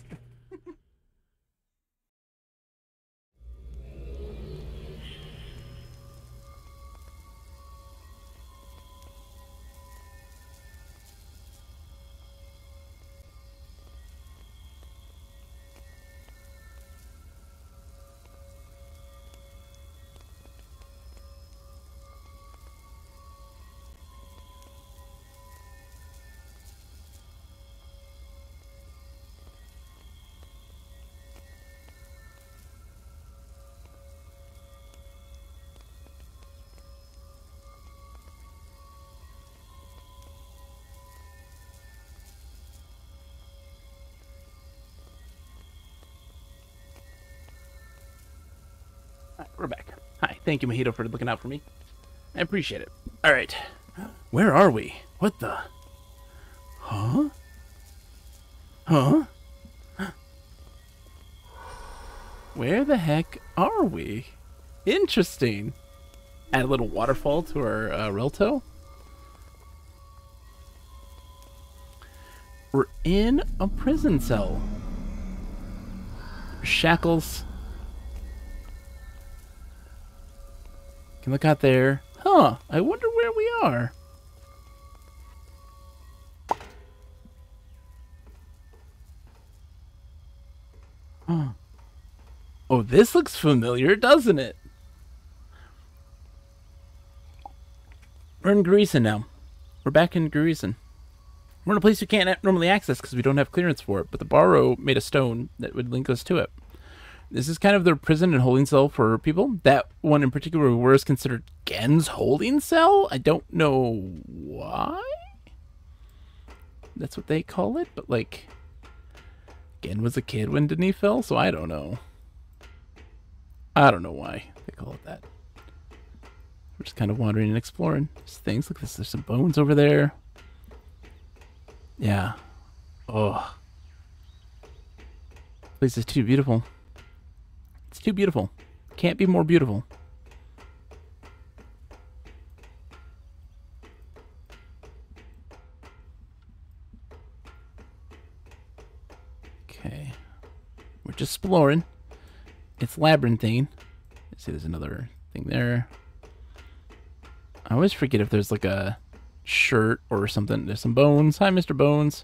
We're back. Hi, thank you, Mojito, for looking out for me. I appreciate it. All right, where are we? What the? Huh? Huh? Where the heck are we? Interesting. Add a little waterfall to our Relto. We're in a prison cell. Shackles. Can look out there. Huh, I wonder where we are. Huh. Oh, this looks familiar, doesn't it? We're in Greason now. We're back in Greason. We're in a place we can't normally access because we don't have clearance for it, but the Borrow made a stone that would link us to it. This is kind of their prison and holding cell for people. That one in particular was considered Gen's holding cell. I don't know why. That's what they call it, but like, Gen was a kid when Denis fell, so I don't know. I don't know why they call it that. We're just kind of wandering and exploring. There's things like this. There's some bones over there. Yeah. Oh. This place is too beautiful. It's too beautiful. Can't be more beautiful. Okay. We're just exploring. It's labyrinthine. Let's see, there's another thing there. I always forget if there's like a shirt or something. There's some bones. Hi, Mr. Bones.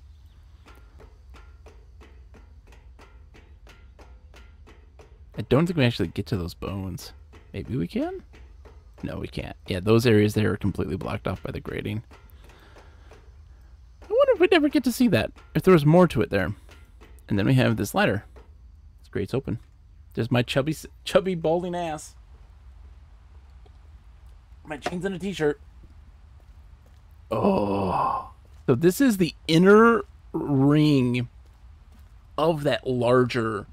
I don't think we actually get to those bones. Maybe we can? No, we can't. Yeah, those areas there are completely blocked off by the grating. I wonder if we'd ever get to see that. If there was more to it there. And then we have this ladder. This grate's open. There's my chubby balding ass. My jeans and a t-shirt. Oh. So this is the inner ring of that larger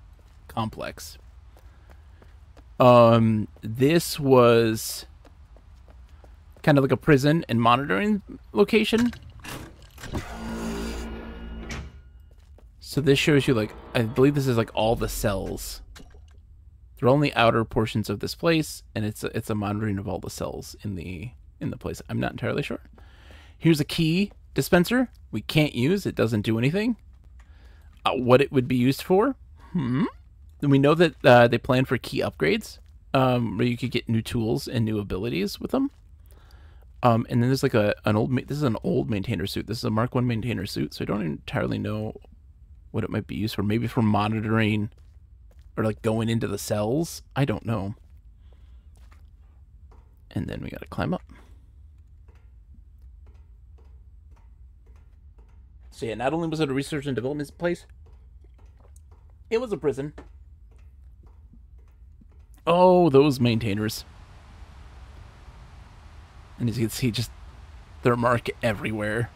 complex. This was kind of like a prison and monitoring location. So this shows you, like, I believe this is like all the cells. They're only outer portions of this place, and it's a monitoring of all the cells in the place. I'm not entirely sure. Here's a key dispenser we can't use. It doesn't do anything. What it would be used for? And we know that they plan for key upgrades, where you could get new tools and new abilities with them. And then there's like this is an old maintainer suit. This is a Mark 1 maintainer suit, so I don't entirely know what it might be used for. Maybe for monitoring or like going into the cells. I don't know. And then we got to climb up. So yeah, not only was it a research and development place, it was a prison. Oh, those maintainers. And as you can see, just their mark everywhere.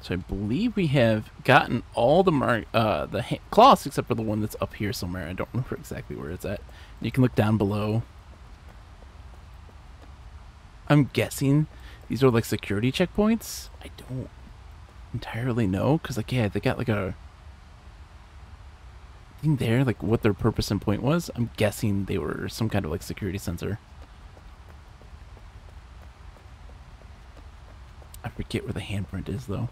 So I believe we have gotten all the cloths except for the one that's up here somewhere. I don't remember exactly where it's at. You can look down below. I'm guessing these are like security checkpoints. I don't entirely know, because like, yeah, they got like a thing there, like what their purpose and point was. I'm guessing they were some kind of like security sensor. I forget where the handprint is though.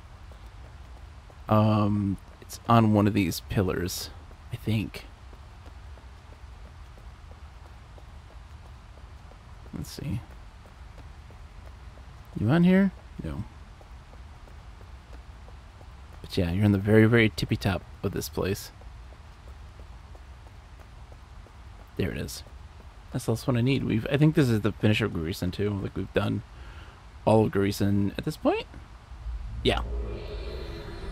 It's on one of these pillars, I think. Let's see. You on here? No. But yeah, you're on the very, very tippy top of this place. There it is. That's the last one I need. I think this is the finish of Greason too. Like, we've done all of Greason at this point. Yeah.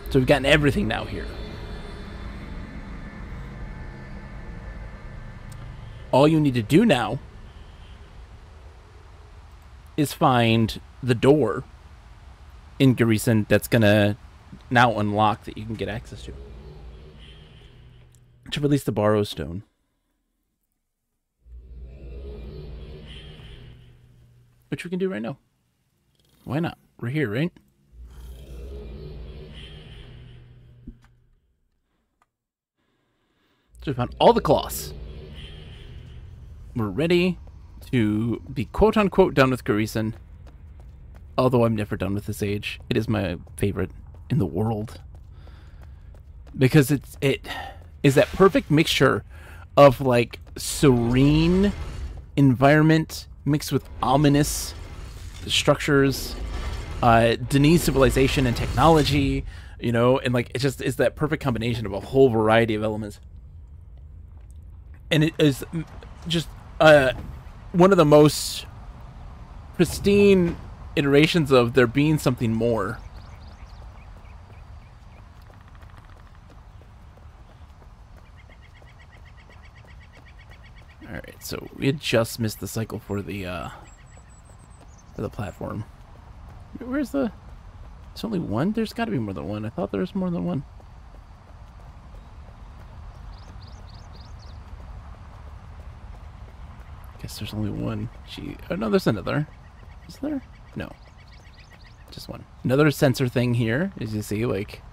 So we've gotten everything now here. All you need to do now is find the door in Greason that's gonna now unlock that you can get access to release the Borrow Stone. Which we can do right now. Why not? We're here, right? So we found all the cloths. We're ready to be quote-unquote done with Garrison. Although I'm never done with this age. It is my favorite in the world. Because it is that perfect mixture of, like, serene environment mixed with ominous structures, Denise civilization and technology, you know, and, like, it just is that perfect combination of a whole variety of elements. And it is just one of the most pristine iterations of there being something more. Alright, so we had just missed the cycle for the platform. Where's the... It's only one? There's got to be more than one. I thought there was more than one. Guess there's only one. Oh no, there's another. Is there? No. Just one. Another sensor thing here, as you see, like...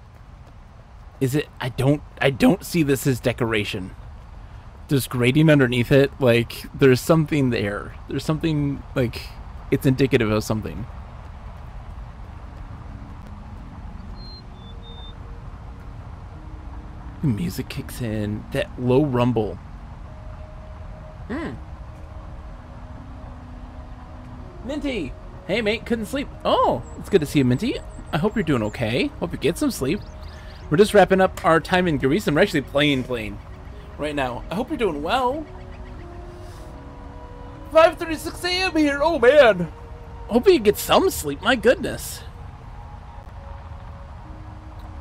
Is it... I don't see this as decoration. There's grating underneath it, like, there's something there. There's something, like, it's indicative of something. The music kicks in. That low rumble. Minty! Hey, mate, couldn't sleep. Oh, it's good to see you, Minty. I hope you're doing okay. Hope you get some sleep. We're just wrapping up our time in Greece. I'm actually playing right now. I hope you're doing well. 5:36 a.m. here. Oh, man. Hope you get some sleep. My goodness.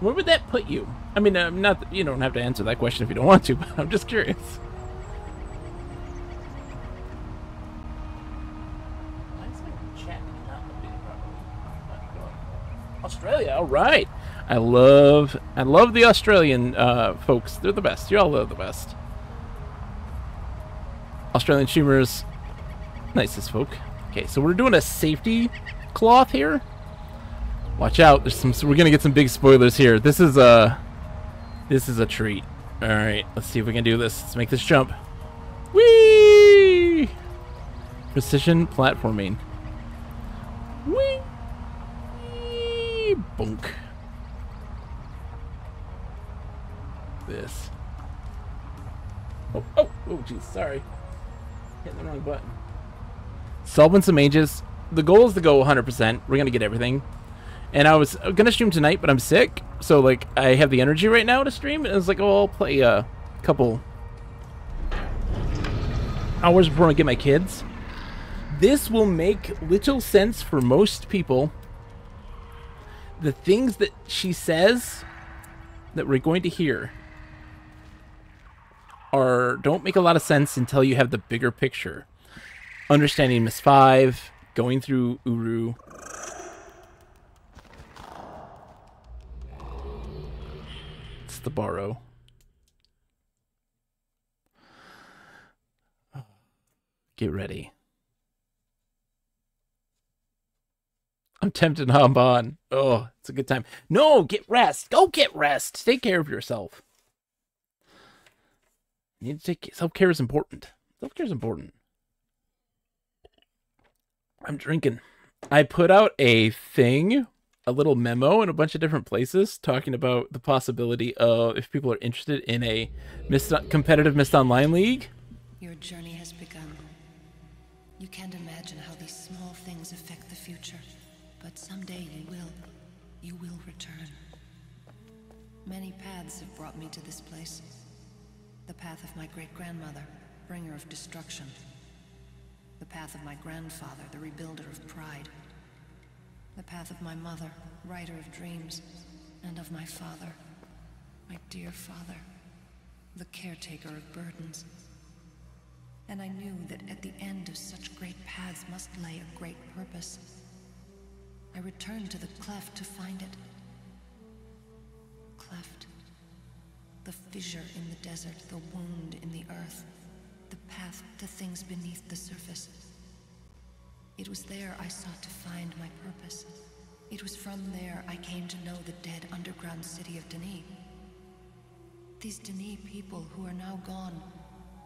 Where would that put you? I mean, not you don't have to answer that question if you don't want to, but I'm just curious. Australia, all right. I love the Australian folks. They're the best. You all are the best. Australian streamers, nicest folk. Okay, so we're doing a safety cloth here. Watch out. There's some. We're gonna get some big spoilers here. This is a treat. All right, let's see if we can do this. Let's make this jump. Whee! Precision platforming. Whee! Bonk. This. Oh, jeez, sorry. Hitting the wrong button. Solving some ages. The goal is to go 100%. We're gonna get everything. And I was gonna stream tonight, but I'm sick, so like I have the energy right now to stream. And I was like, oh, I'll play a couple hours before I get my kids. This will make little sense for most people. The things that she says that we're going to hear don't make a lot of sense until you have the bigger picture. Understanding Myst 5, going through URU. It's the borrow. Get ready. I'm tempted to hop on. Oh, it's a good time. No, get rest. Go get rest. Take care of yourself. You need to take... Self-care is important. Self-care is important. I'm drinking. I put out a thing, a little memo in a bunch of different places talking about the possibility of, if people are interested in a competitive Myst Online League. Your journey has begun. You can't imagine how these small things affect the future. But someday you will return. Many paths have brought me to this place. The path of my great-grandmother, bringer of destruction. The path of my grandfather, the rebuilder of pride. The path of my mother, writer of dreams. And of my father, my dear father, the caretaker of burdens. And I knew that at the end of such great paths must lay a great purpose. I returned to the cleft to find it. Cleft. The fissure in the desert, the wound in the earth. The path to things beneath the surface. It was there I sought to find my purpose. It was from there I came to know the dead underground city of Denis. These Denis people who are now gone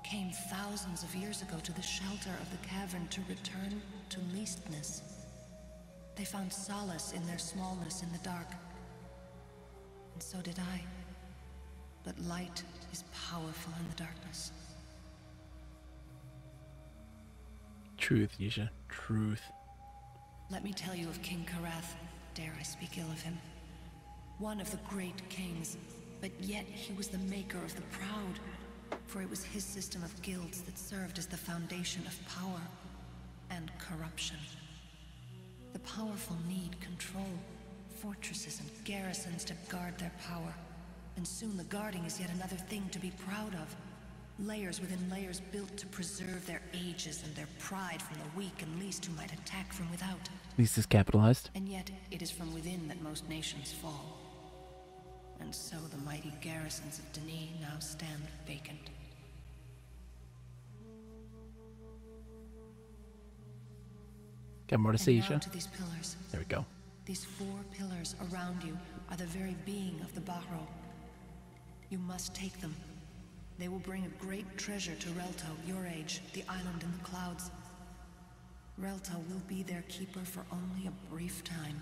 came thousands of years ago to the shelter of the cavern to return to Mystness. They found solace in their smallness in the dark. And so did I. But light is powerful in the darkness. Truth, Yisha. Truth. Let me tell you of King Karath. Dare I speak ill of him? One of the great kings, but yet he was the maker of the proud. For it was his system of guilds that served as the foundation of power and corruption. The powerful need control, fortresses and garrisons to guard their power. And soon the guarding is yet another thing to be proud of. Layers within layers built to preserve their ages and their pride from the weak and least who might attack from without. Least is capitalized. And yet it is from within that most nations fall. And so the mighty garrisons of Denis now stand vacant. Got more to say, And now Yisha? to these pillars. There we go. These 4 pillars around you are the very being of the Bahro. You must take them. They will bring a great treasure to Relto, your age, the island in the clouds. Relto will be their keeper for only a brief time.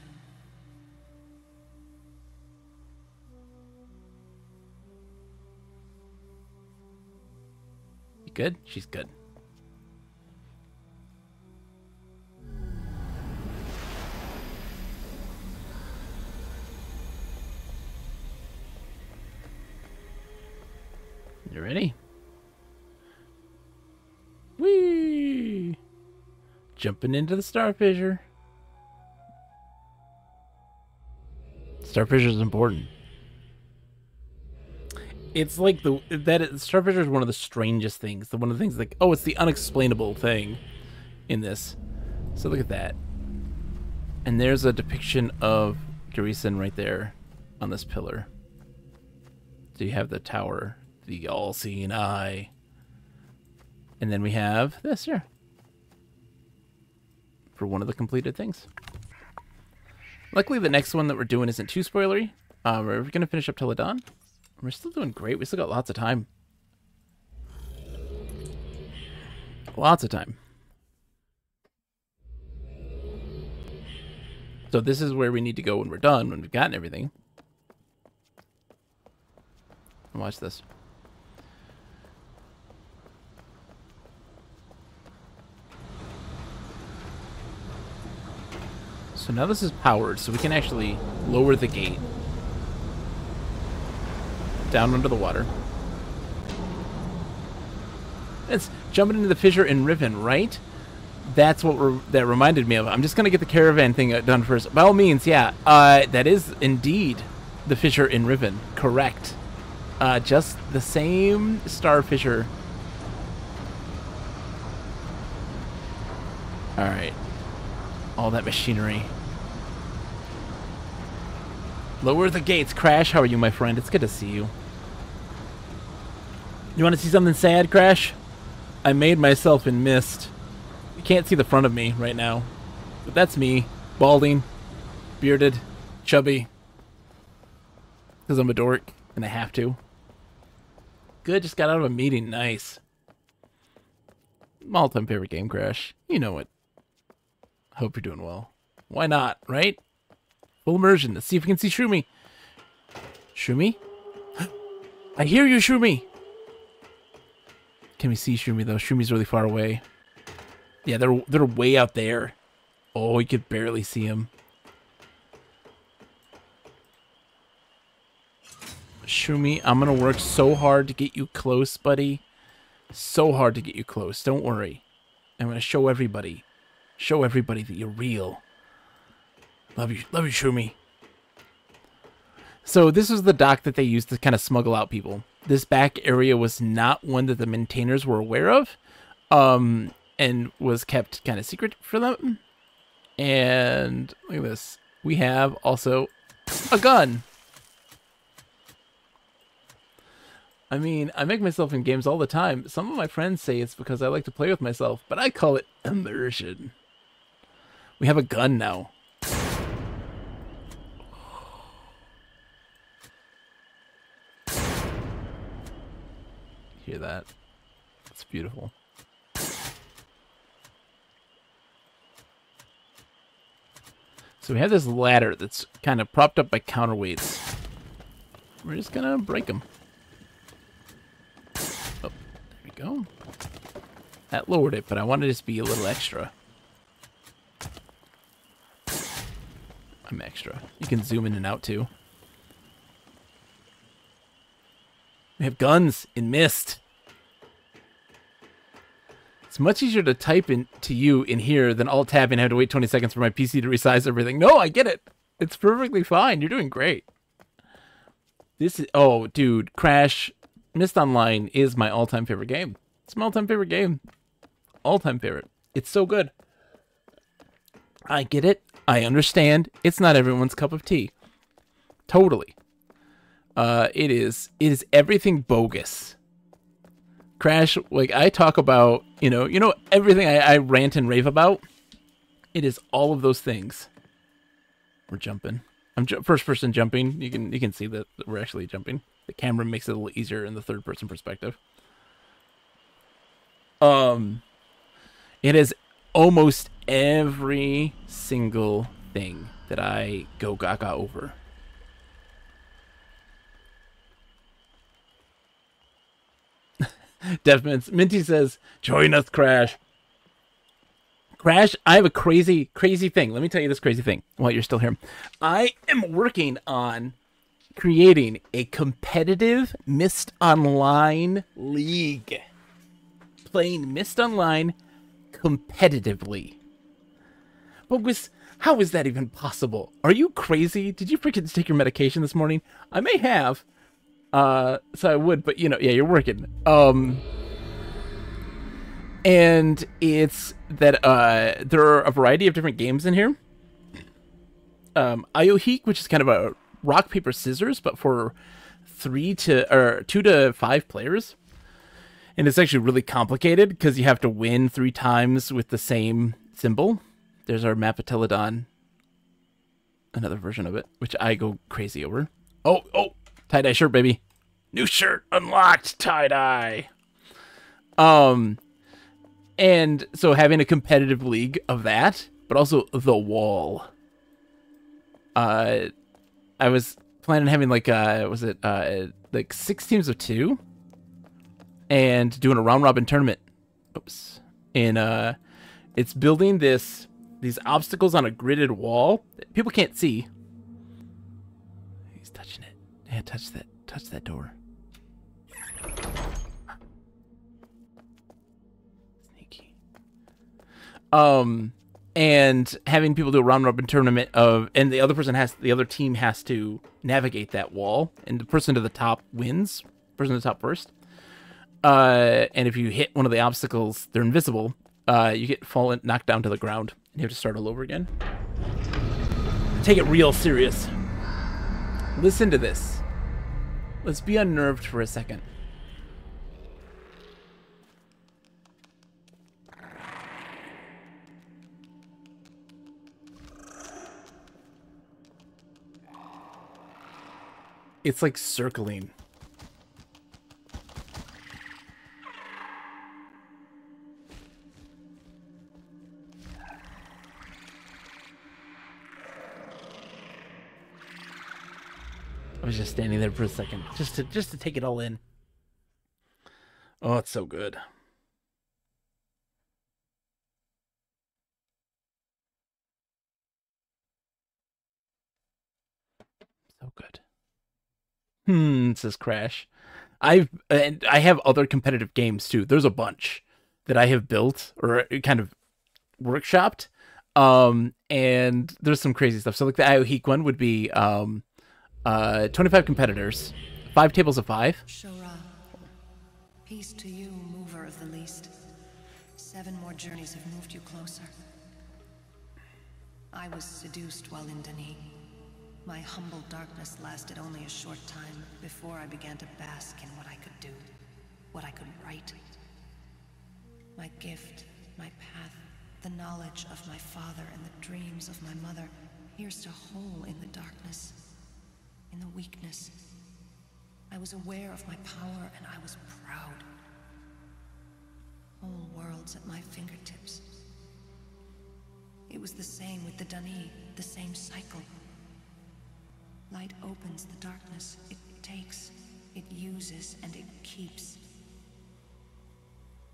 You good? She's good. You ready? Whee! Jumping into the star fissure. Star fissure is important. It's like star fissure is one of the strangest things. One of the things like, oh, it's the unexplainable thing in this. So look at that. And there's a depiction of Garrison right there on this pillar. So you have the tower, the all-seeing eye. And then we have this here. For one of the completed things. Luckily, the next one that we're doing isn't too spoilery. We're going to finish up till the dawn. We're still doing great. We still got lots of time. Lots of time. So this is where we need to go when we're done, when we've gotten everything. Watch this. So now this is powered, so we can actually lower the gate down under the water. It's jumping into the fissure in Riven, right? That's what that reminded me of. I'm just gonna get the caravan thing done first. By all means, yeah. That is indeed the fissure in Riven. Correct. Just the same star fissure. All right. All that machinery. Lower the gates, Crash. How are you, my friend? It's good to see you. You want to see something sad, Crash? I made myself in Myst. You can't see the front of me right now. But that's me. Balding. Bearded. Chubby. Because I'm a dork. And I have to. Good, just got out of a meeting. Nice. All-time favorite game, Crash. You know it. Hope you're doing well. Why not, right? Full immersion. Let's see if we can see Shroomy. Shroomy? I hear you, Shroomy! Can we see Shroomy, though? Shroommy's really far away. Yeah, they're way out there. Oh, you could barely see him. Shroomy, I'm gonna work so hard to get you close, buddy. So hard to get you close. Don't worry. I'm gonna show everybody. Show everybody that you're real. Love you, Shroomy. So this was the dock that they used to kind of smuggle out people. This back area was not one that the maintainers were aware of, and was kept kind of secret for them. And look at this. We have also a gun. I mean, I make myself in games all the time. Some of my friends say it's because I like to play with myself, but I call it immersion. We have a gun now. you that. It's beautiful. So we have this ladder that's kind of propped up by counterweights. We're just gonna break them. Oh, there we go. That lowered it, but I wanted it to be a little extra. I'm extra. You can zoom in and out too. We have guns in Myst. It's much easier to type to you in here than Alt-Tab and have to wait 20 seconds for my PC to resize everything. No, I get it. It's perfectly fine. You're doing great. This is... Oh, dude. Crash. Myst Online is my all-time favorite game. It's my all-time favorite game. All-time favorite. It's so good. I get it. I understand. It's not everyone's cup of tea. Totally. It is everything bogus. Crash, like, I talk about, you know everything I rant and rave about? It is all of those things. We're jumping. I'm first person jumping. You can see that we're actually jumping. The camera makes it a little easier in the third person perspective. It is almost every single thing that I go gaga over. Devmans. Minty says, join us, Crash. Crash, I have a crazy thing. Let me tell you this crazy thing while you're still here. I am working on creating a competitive Myst Online league. Playing Myst Online competitively. Bogus, how is that even possible? Are you crazy? Did you freaking take your medication this morning? I may have. So I would, but yeah, you're working. And it's that, there are a variety of different games in here. Ioheek, which is kind of a rock, paper, scissors, but for 2 to 5 players. And it's actually really complicated because you have to win 3 times with the same symbol. There's our Mapatelodon. Another version of it, which I go crazy over. Oh, tie-dye shirt, baby. New shirt unlocked, tie-dye. And so having a competitive league of that, but also the wall. I was planning on having like, like 6 teams of 2? And doing a round-robin tournament. Oops. And it's building these obstacles on a gridded wall that people can't see. He's touching it. Yeah, touch that door. Sneaky. And having people do a round-robin tournament and the other team has to navigate that wall, and the person to the top wins. Person to the top first. And if you hit one of the obstacles, they're invisible. You get knocked down to the ground, and you have to start all over again. Take it real serious. Listen to this. Let's be unnerved for a second. It's like circling. I was just standing there for a second, just to take it all in. Oh, it's so good. So good. Says Crash. I have other competitive games too. There's a bunch that I have built or kind of workshopped. And there's some crazy stuff. So like the Ioheek one would be 25 competitors, 5 tables of 5. Shora, peace to you, mover of the least. 7 more journeys have moved you closer. I was seduced while in Denis. My humble darkness lasted only a short time before I began to bask in what I could do, what I could write. My gift, my path, the knowledge of my father and the dreams of my mother pierced a hole in the darkness. In the weakness. I was aware of my power and I was proud. Whole worlds at my fingertips. It was the same with the Dani, the same cycle. Light opens the darkness. It takes, it uses, and it keeps.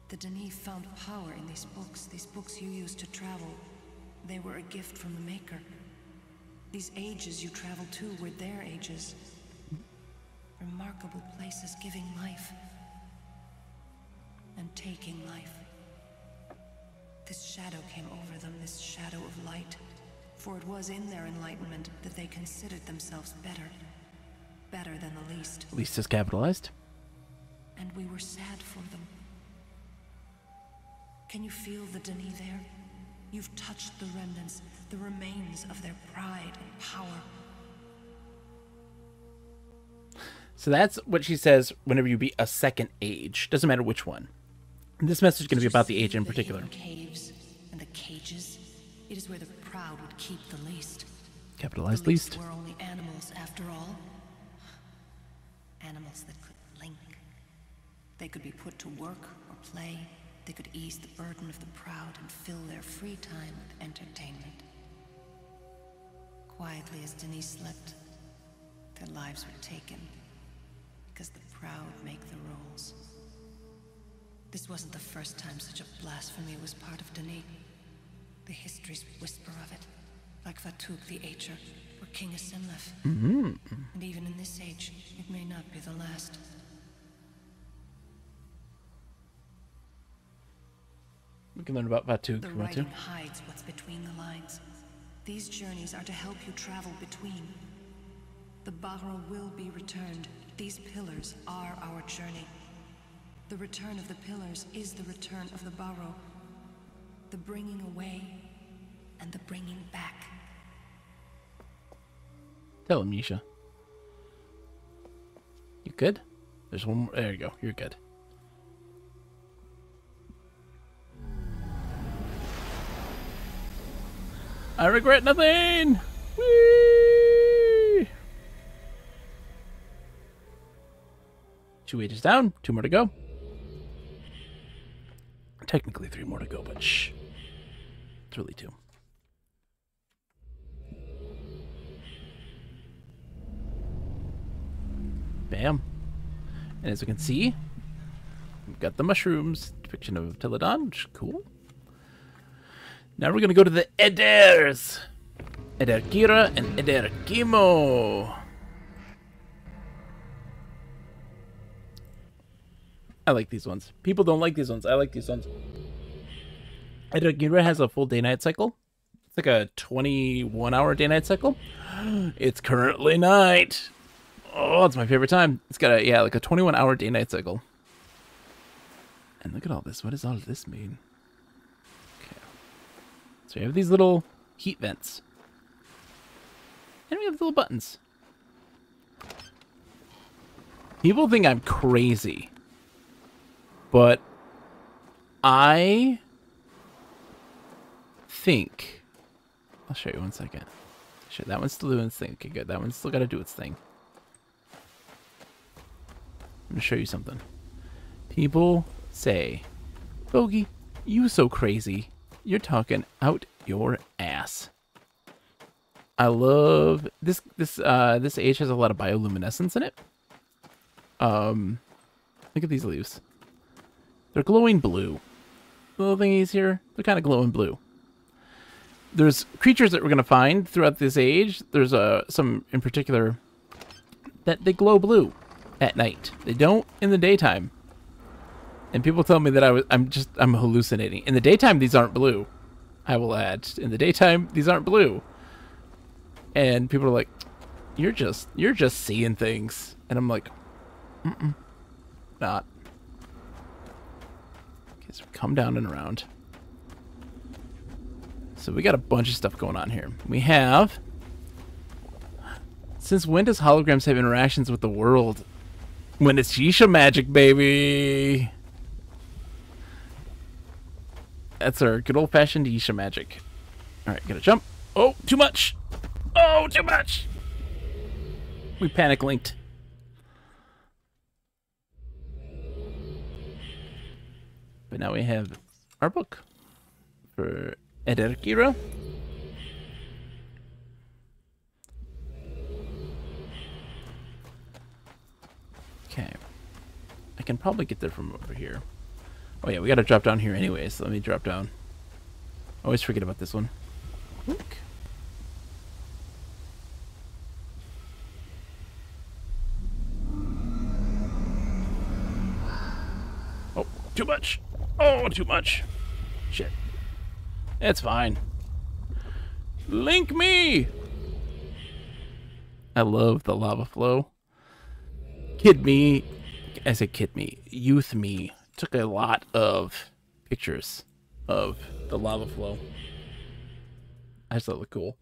The Dani found power in these books you used to travel. They were a gift from the Maker. These ages you traveled to were their ages. Remarkable places giving life. And taking life. This shadow came over them, this shadow of light. For it was in their enlightenment that they considered themselves better. Better than the least. Least is capitalized. And we were sad for them. Can you feel the Dani there? You've touched the remnants, the remains of their pride and power. So that's what she says whenever you beat a second age. Doesn't matter which one. This message is going to be about the age in particular. Caves and the cages. It is where the proud would keep the least. Capitalized The least. were only animals after all. Animals that could blink. They could be put to work or play. They could ease the burden of the proud and fill their free time with entertainment. Quietly as Denise slept, their lives were taken because the proud make the rules. This wasn't the first time such a blasphemy was part of Denis. The histories whisper of it, like Vatuk the Acher or King Asimlef. And even in this age, it may not be the last. We can learn about Vatuk. The writing hides what's between the lines. These journeys are to help you travel between. The Barrow will be returned. These pillars are our journey. The return of the pillars is the return of the Barrow. The bringing away and the bringing back. Tell him, Misha. You good? There's one more. There you go. You're good. I regret nothing! Whee! 2 ages down, 2 more to go. Technically 3 more to go, but shh. It's really 2. Bam. And as we can see, we've got the mushrooms, depiction of Teledon, which is cool. Now we're going to go to the Eders. Eder Kira and Eder Kimo. I like these ones. People don't like these ones. I like these ones. Eder Kira has a full day-night cycle. It's like a 21-hour day-night cycle. It's currently night. Oh, it's my favorite time. It's got a, yeah, like a 21-hour day-night cycle. And look at all this. What does all of this mean? So we have these little heat vents. And we have little buttons. People think I'm crazy. But I think... I'll show you 1 second. Shit, that one's still doing its thing. Okay, good. That one's still got to do its thing. I'm going to show you something. People say, Bogey, you so crazy. You're talking out your ass. I love this. This age has a lot of bioluminescence in it. Look at these leaves. They're glowing blue. The little thingies here, they're kind of glowing blue. There's creatures that we're gonna find throughout this age. There's some in particular that they glow blue at night. They don't in the daytime. And people tell me that I'm hallucinating. In the daytime, these aren't blue. I will add. In the daytime, these aren't blue. And people are like, you're just seeing things. And I'm like, not. Okay, so come down and around. So we got a bunch of stuff going on here. We have, since when does holograms have interactions with the world? When it's Yisha magic, baby. That's our good old-fashioned Yisha magic. Alright, gotta jump. Oh, too much! Oh, too much! We panic-linked. But now we have our book for Ederkira. Okay. I can probably get there from over here. Oh yeah, we gotta drop down here anyway, so let me drop down. Always forget about this one. Look. Oh, too much. Oh, too much. Shit. It's fine. Link me! I love the lava flow. Kid me. I said kid me. Youth me. Took a lot of pictures of the lava flow. I just thought it looked cool.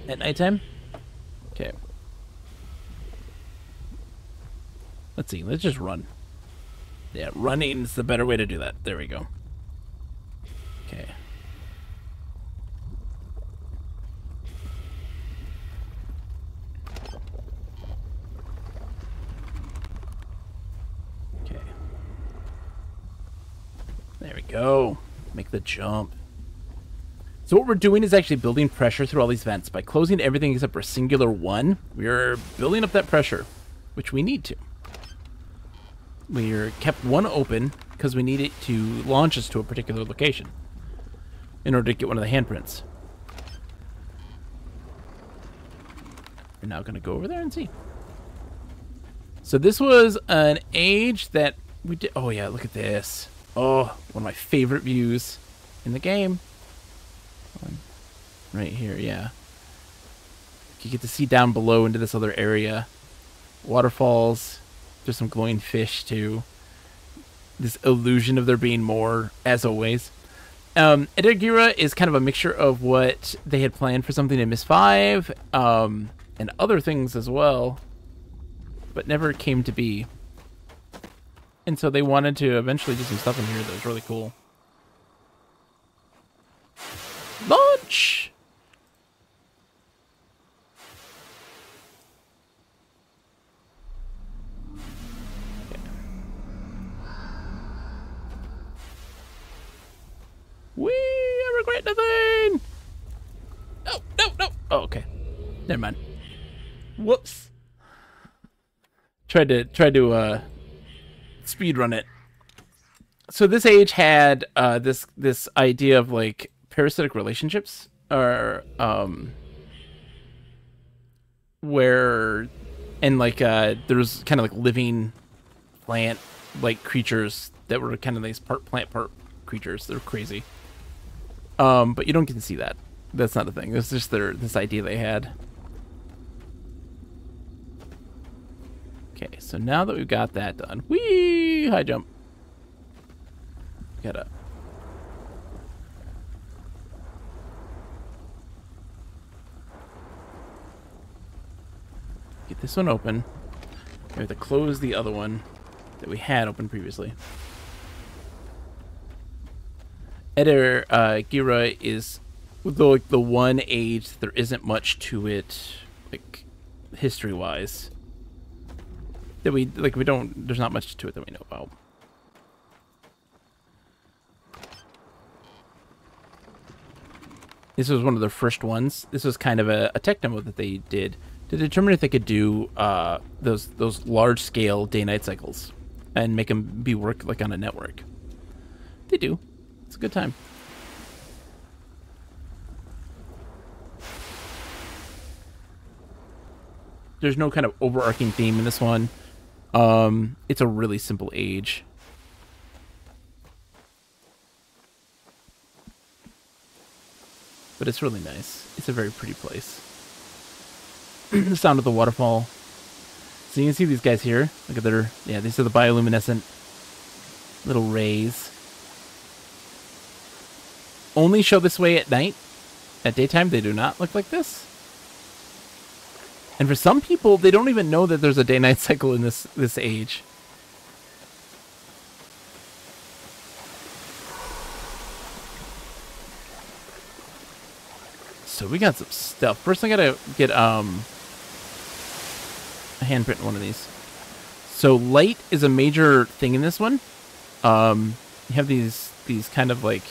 At nighttime? Okay. Let's see. Let's just run. Yeah, running is the better way to do that. There we go. Okay. Okay. There we go. Make the jump. So what we're doing is actually building pressure through all these vents. By closing everything except for a singular one, we're building up that pressure, which we need to. We're kept one open because we need it to launch us to a particular location in order to get one of the handprints. We're now going to go over there and see. So this was an age that we did. Oh yeah, look at this. Oh, one of my favorite views in the game. Right here, yeah. You get to see down below into this other area. Waterfalls. There's some glowing fish too. This illusion of there being more, as always. Ederkira is kind of a mixture of what they had planned for something in Myst 5, and other things as well, but never came to be. And so they wanted to eventually do some stuff in here that was really cool. Launch! I regret nothing. No, no, no. Oh, okay. Never mind. Whoops. Tried to speed run it. So this age had this idea of like parasitic relationships, or where, and like there was kind of like living plant like creatures that were kind of these part plant part creatures. They're crazy. But you don't get to see that. That's not the thing. It's just this idea they had. Okay, so now that we've got that done, whee! High jump. Gotta. Get this one open. We have to close the other one that we had open previously. Ederkira is the one age that there isn't much to it, like history-wise. That we don't. There's not much to it that we know about. This was one of the first ones. This was kind of a tech demo that they did to determine if they could do those large-scale day-night cycles and make them work like on a network. They do. It's a good time. There's no kind of overarching theme in this one. It's a really simple age. But it's really nice. It's a very pretty place. The sound of the waterfall. So you can see these guys here. Look at their, yeah, these are the bioluminescent little rays. Only show this way at night. At daytime, they do not look like this. And for some people, they don't even know that there's a day-night cycle in this age. So we got some stuff. First, I gotta get a handprint in one of these. So light is a major thing in this one. You have these kind of like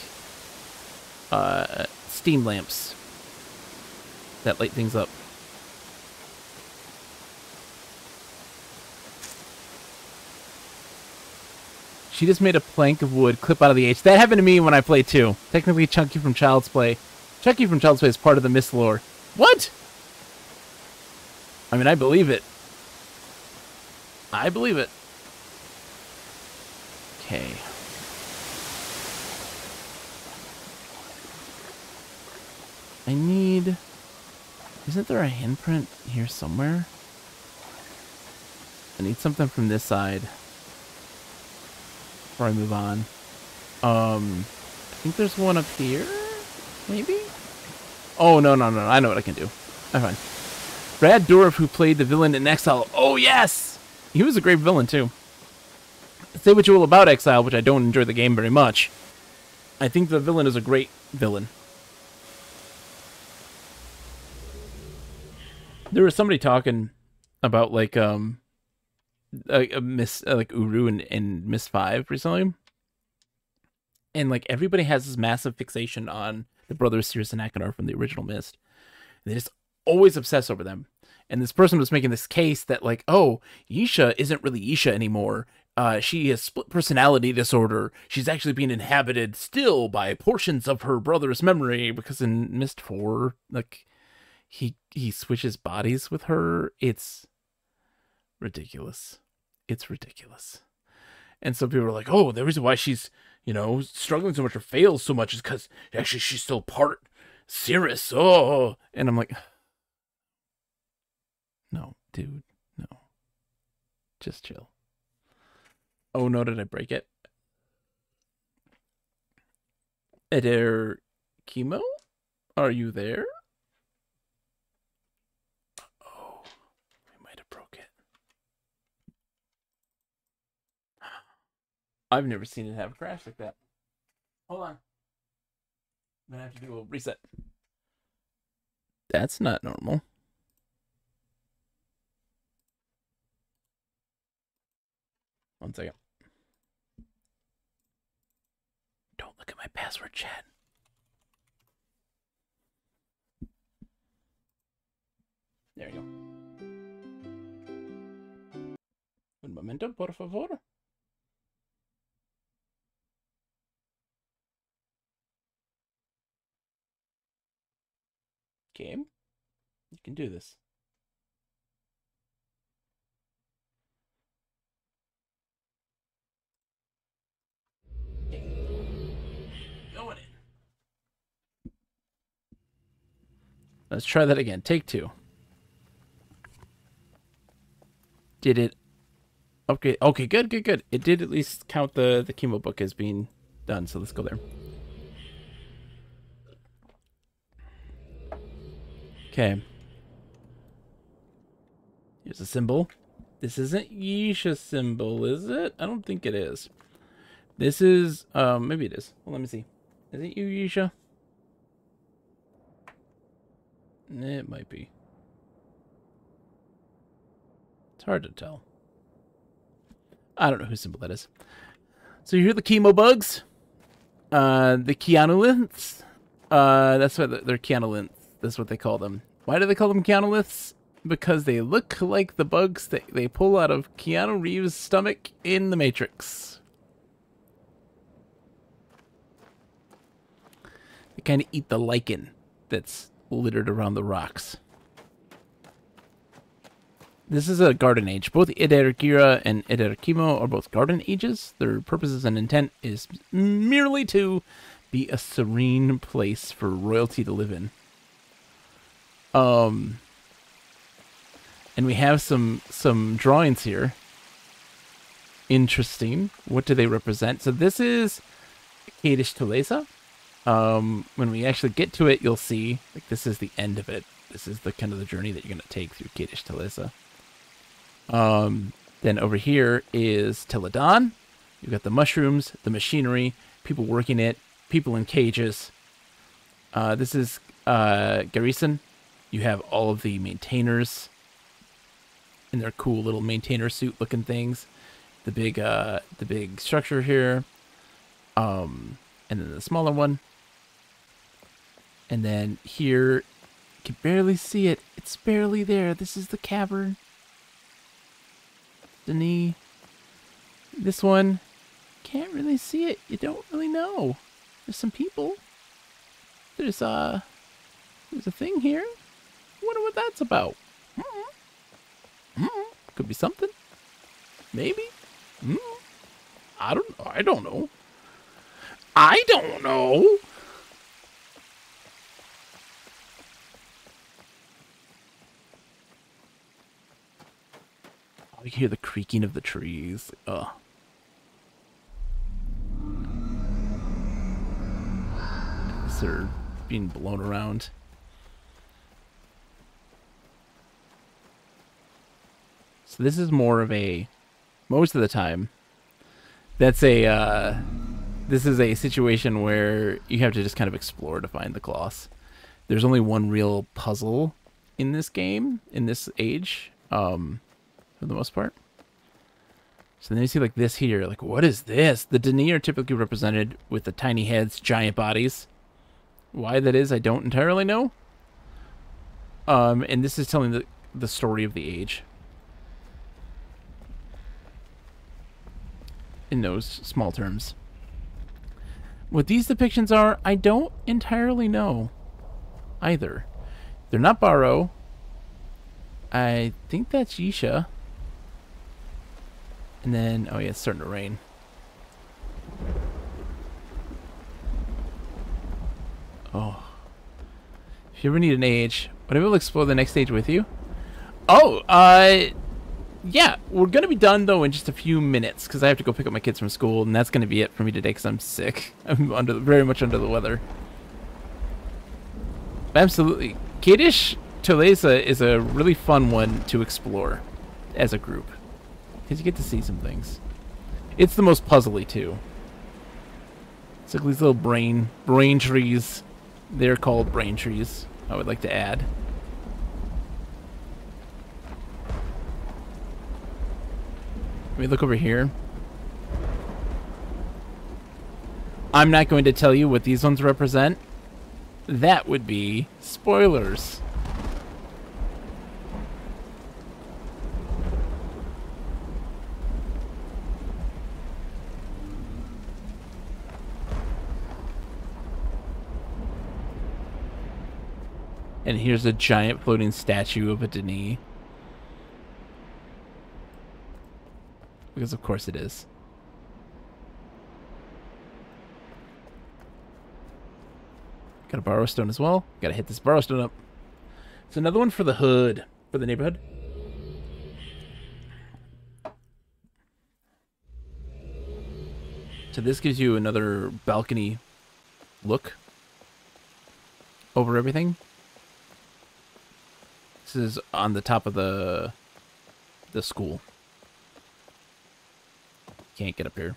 steam lamps that light things up. She just made a plank of wood clip out of the H. That happened to me when I played too. Technically, Chunky from Child's Play. Chunky from Child's Play is part of the Myst lore. What? I mean, I believe it. I believe it. Okay. I need... Isn't there a handprint here somewhere? I need something from this side before I move on. I think there's one up here, maybe? Oh, no. I know what I can do. I'm fine. Brad Dourif, who played the villain in Exile. Oh, yes! He was a great villain, too. Say what you will about Exile, which I don't enjoy the game very much. I think the villain is a great villain. There was somebody talking about, like Myst, like URU and Myst 5 recently. And, like, everybody has this massive fixation on the brothers Cirrus and Achenar from the original Myst. They just always obsess over them. And this person was making this case that, like, oh, Yisha isn't really Yisha anymore. She has split personality disorder. She's actually being inhabited still by portions of her brother's memory, because in Myst 4, like, he switches bodies with her. It's ridiculous. It's ridiculous. And some people are like, oh, the reason why she's, you know, struggling so much or fails so much is because actually she's still part Cirrus. Oh, and I'm like, no, dude, no. Just chill. Oh no, did I break it? Eder Chemo? Are you there? Oh, I might have broke it. I've never seen it have a crash like that. Hold on. I'm gonna have to do a reset. That's not normal. One second. Don't look at my password, chat. There you go. Un momento, por favor. Game, you can do this. Going in. Let's try that again. Take two. Did it? Okay. Okay. Good. It did at least count the chemo book as being done. So let's go there. Okay. Here's a symbol. This isn't Yisha's symbol, is it? I don't think it is. This is, maybe it is. Well, let me see. Is it you, Yisha? It might be. It's hard to tell. I don't know whose symbol that is. So you hear the chemo bugs? The Keanuliths? That's what they're Keanuliths. That's what they call them. Why do they call them Keanuliths? Because they look like the bugs that they pull out of Keanu Reeves' stomach in The Matrix. They kind of eat the lichen that's littered around the rocks. This is a Garden Age. Both Eder Gira and Eder Chemo are both Garden Ages. Their purposes and intent is merely to be a serene place for royalty to live in. And we have some drawings here. Interesting. What do they represent? So this is Kadish Talesa. When we actually get to it, you'll see, like, this is the end of it. This is the kind of the journey that you're going to take through Kadish Talesa. Then over here is Teledon. You've got the mushrooms, the machinery, people working it, people in cages. This is Garrison. You have all of the maintainers in their cool little maintainer suit looking things. the big structure here, and then the smaller one, and then here, you can barely see it. It's barely there. This is the cavern. Denis. This one, can't really see it. You don't really know. There's some people. There's a thing here. Wonder what that's about. Could be something. Maybe. I don't know. I don't know. I don't know. I can hear the creaking of the trees. Ugh. They're being blown around. So this is more of a, most of the time, that's a, this is a situation where you have to just kind of explore to find the gloss. There's only one real puzzle in this game, in this age, for the most part. So then you see like this here, like what is this? The Denis are typically represented with the tiny heads, giant bodies. Why that is, I don't entirely know. And this is telling the story of the age. In those small terms. What these depictions are, I don't entirely know either. They're not Barrow. I think that's Yisha. And then, oh yeah, it's starting to rain. Oh. If you ever need an age, would I be able to explore the next stage with you? Oh, yeah, we're going to be done, though, in just a few minutes, because I have to go pick up my kids from school, and that's going to be it for me today, because I'm sick. I'm very much under the weather. Absolutely. Kadish Tolesa is a really fun one to explore as a group, because you get to see some things. It's the most puzzly, too. It's like these little brain trees. They're called brain trees, I would like to add. Let me look over here. I'm not going to tell you what these ones represent. That would be spoilers. And here's a giant floating statue of a Denis. Because of course it is. Got a borrow stone as well. Gotta hit this borrow stone up. It's another one for the hood. For the neighborhood. So this gives you another balcony look over everything. This is on the top of the school. Can't get up here.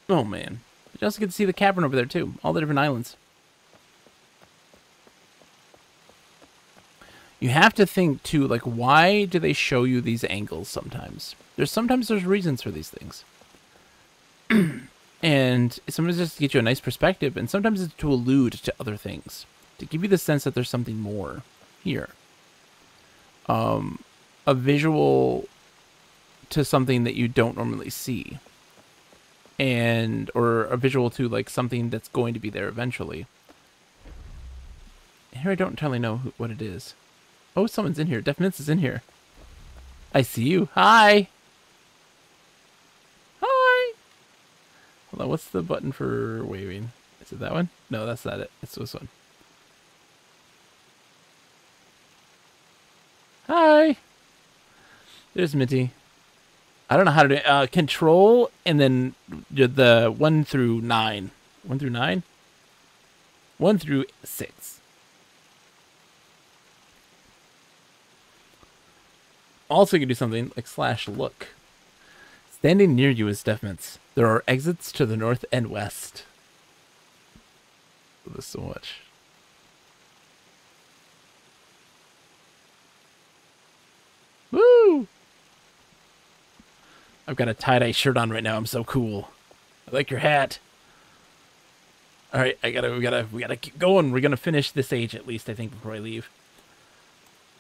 Oh man. But you also get to see the cavern over there too. All the different islands. You have to think too, like, why do they show you these angles sometimes? Sometimes there's reasons for these things. And sometimes it's just to get you a nice perspective, and sometimes it's to allude to other things. To give you the sense that there's something more here. A visual to something that you don't normally see, or a visual to like something that's going to be there eventually. Here I don't entirely know what it is. Oh, someone's in here. Deaf Mince is in here. I see you. Hi. Hi. Hold on. What's the button for waving? Is it that one? No, that's not it. It's this one. Hi. There's Minty. I don't know how to do control and then the 1 through 9. 1 through 9? 1 through 6. Also, you can do something like /look. Standing near you is Deaf Mince. There are exits to the north and west. Love this so much. I've got a tie-dye shirt on right now. I'm so cool. I like your hat. All right, we gotta keep going. We're gonna finish this age at least, I think, before I leave.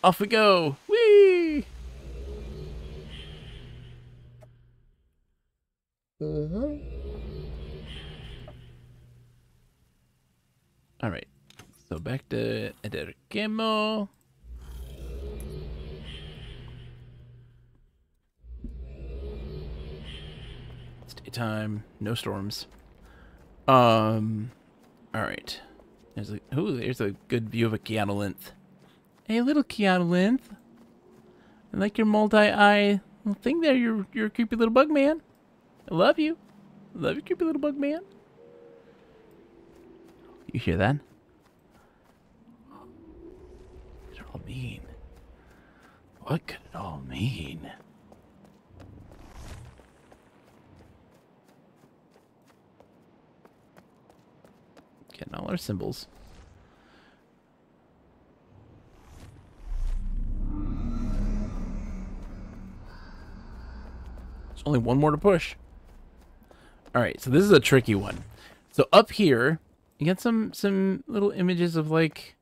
Off we go. Whee! All right. So back to Edergemo. It's daytime, no storms. All right. There's a good view of a Keanolinth. Hey, little Keanolinth. I like your multi-eye little thing there. You're a creepy little bug man. I love you. I love you, creepy little bug man. You hear that? What could it all mean? What could it all mean? Getting all our symbols. There's only one more to push. Alright, so this is a tricky one. So up here, you get some little images of like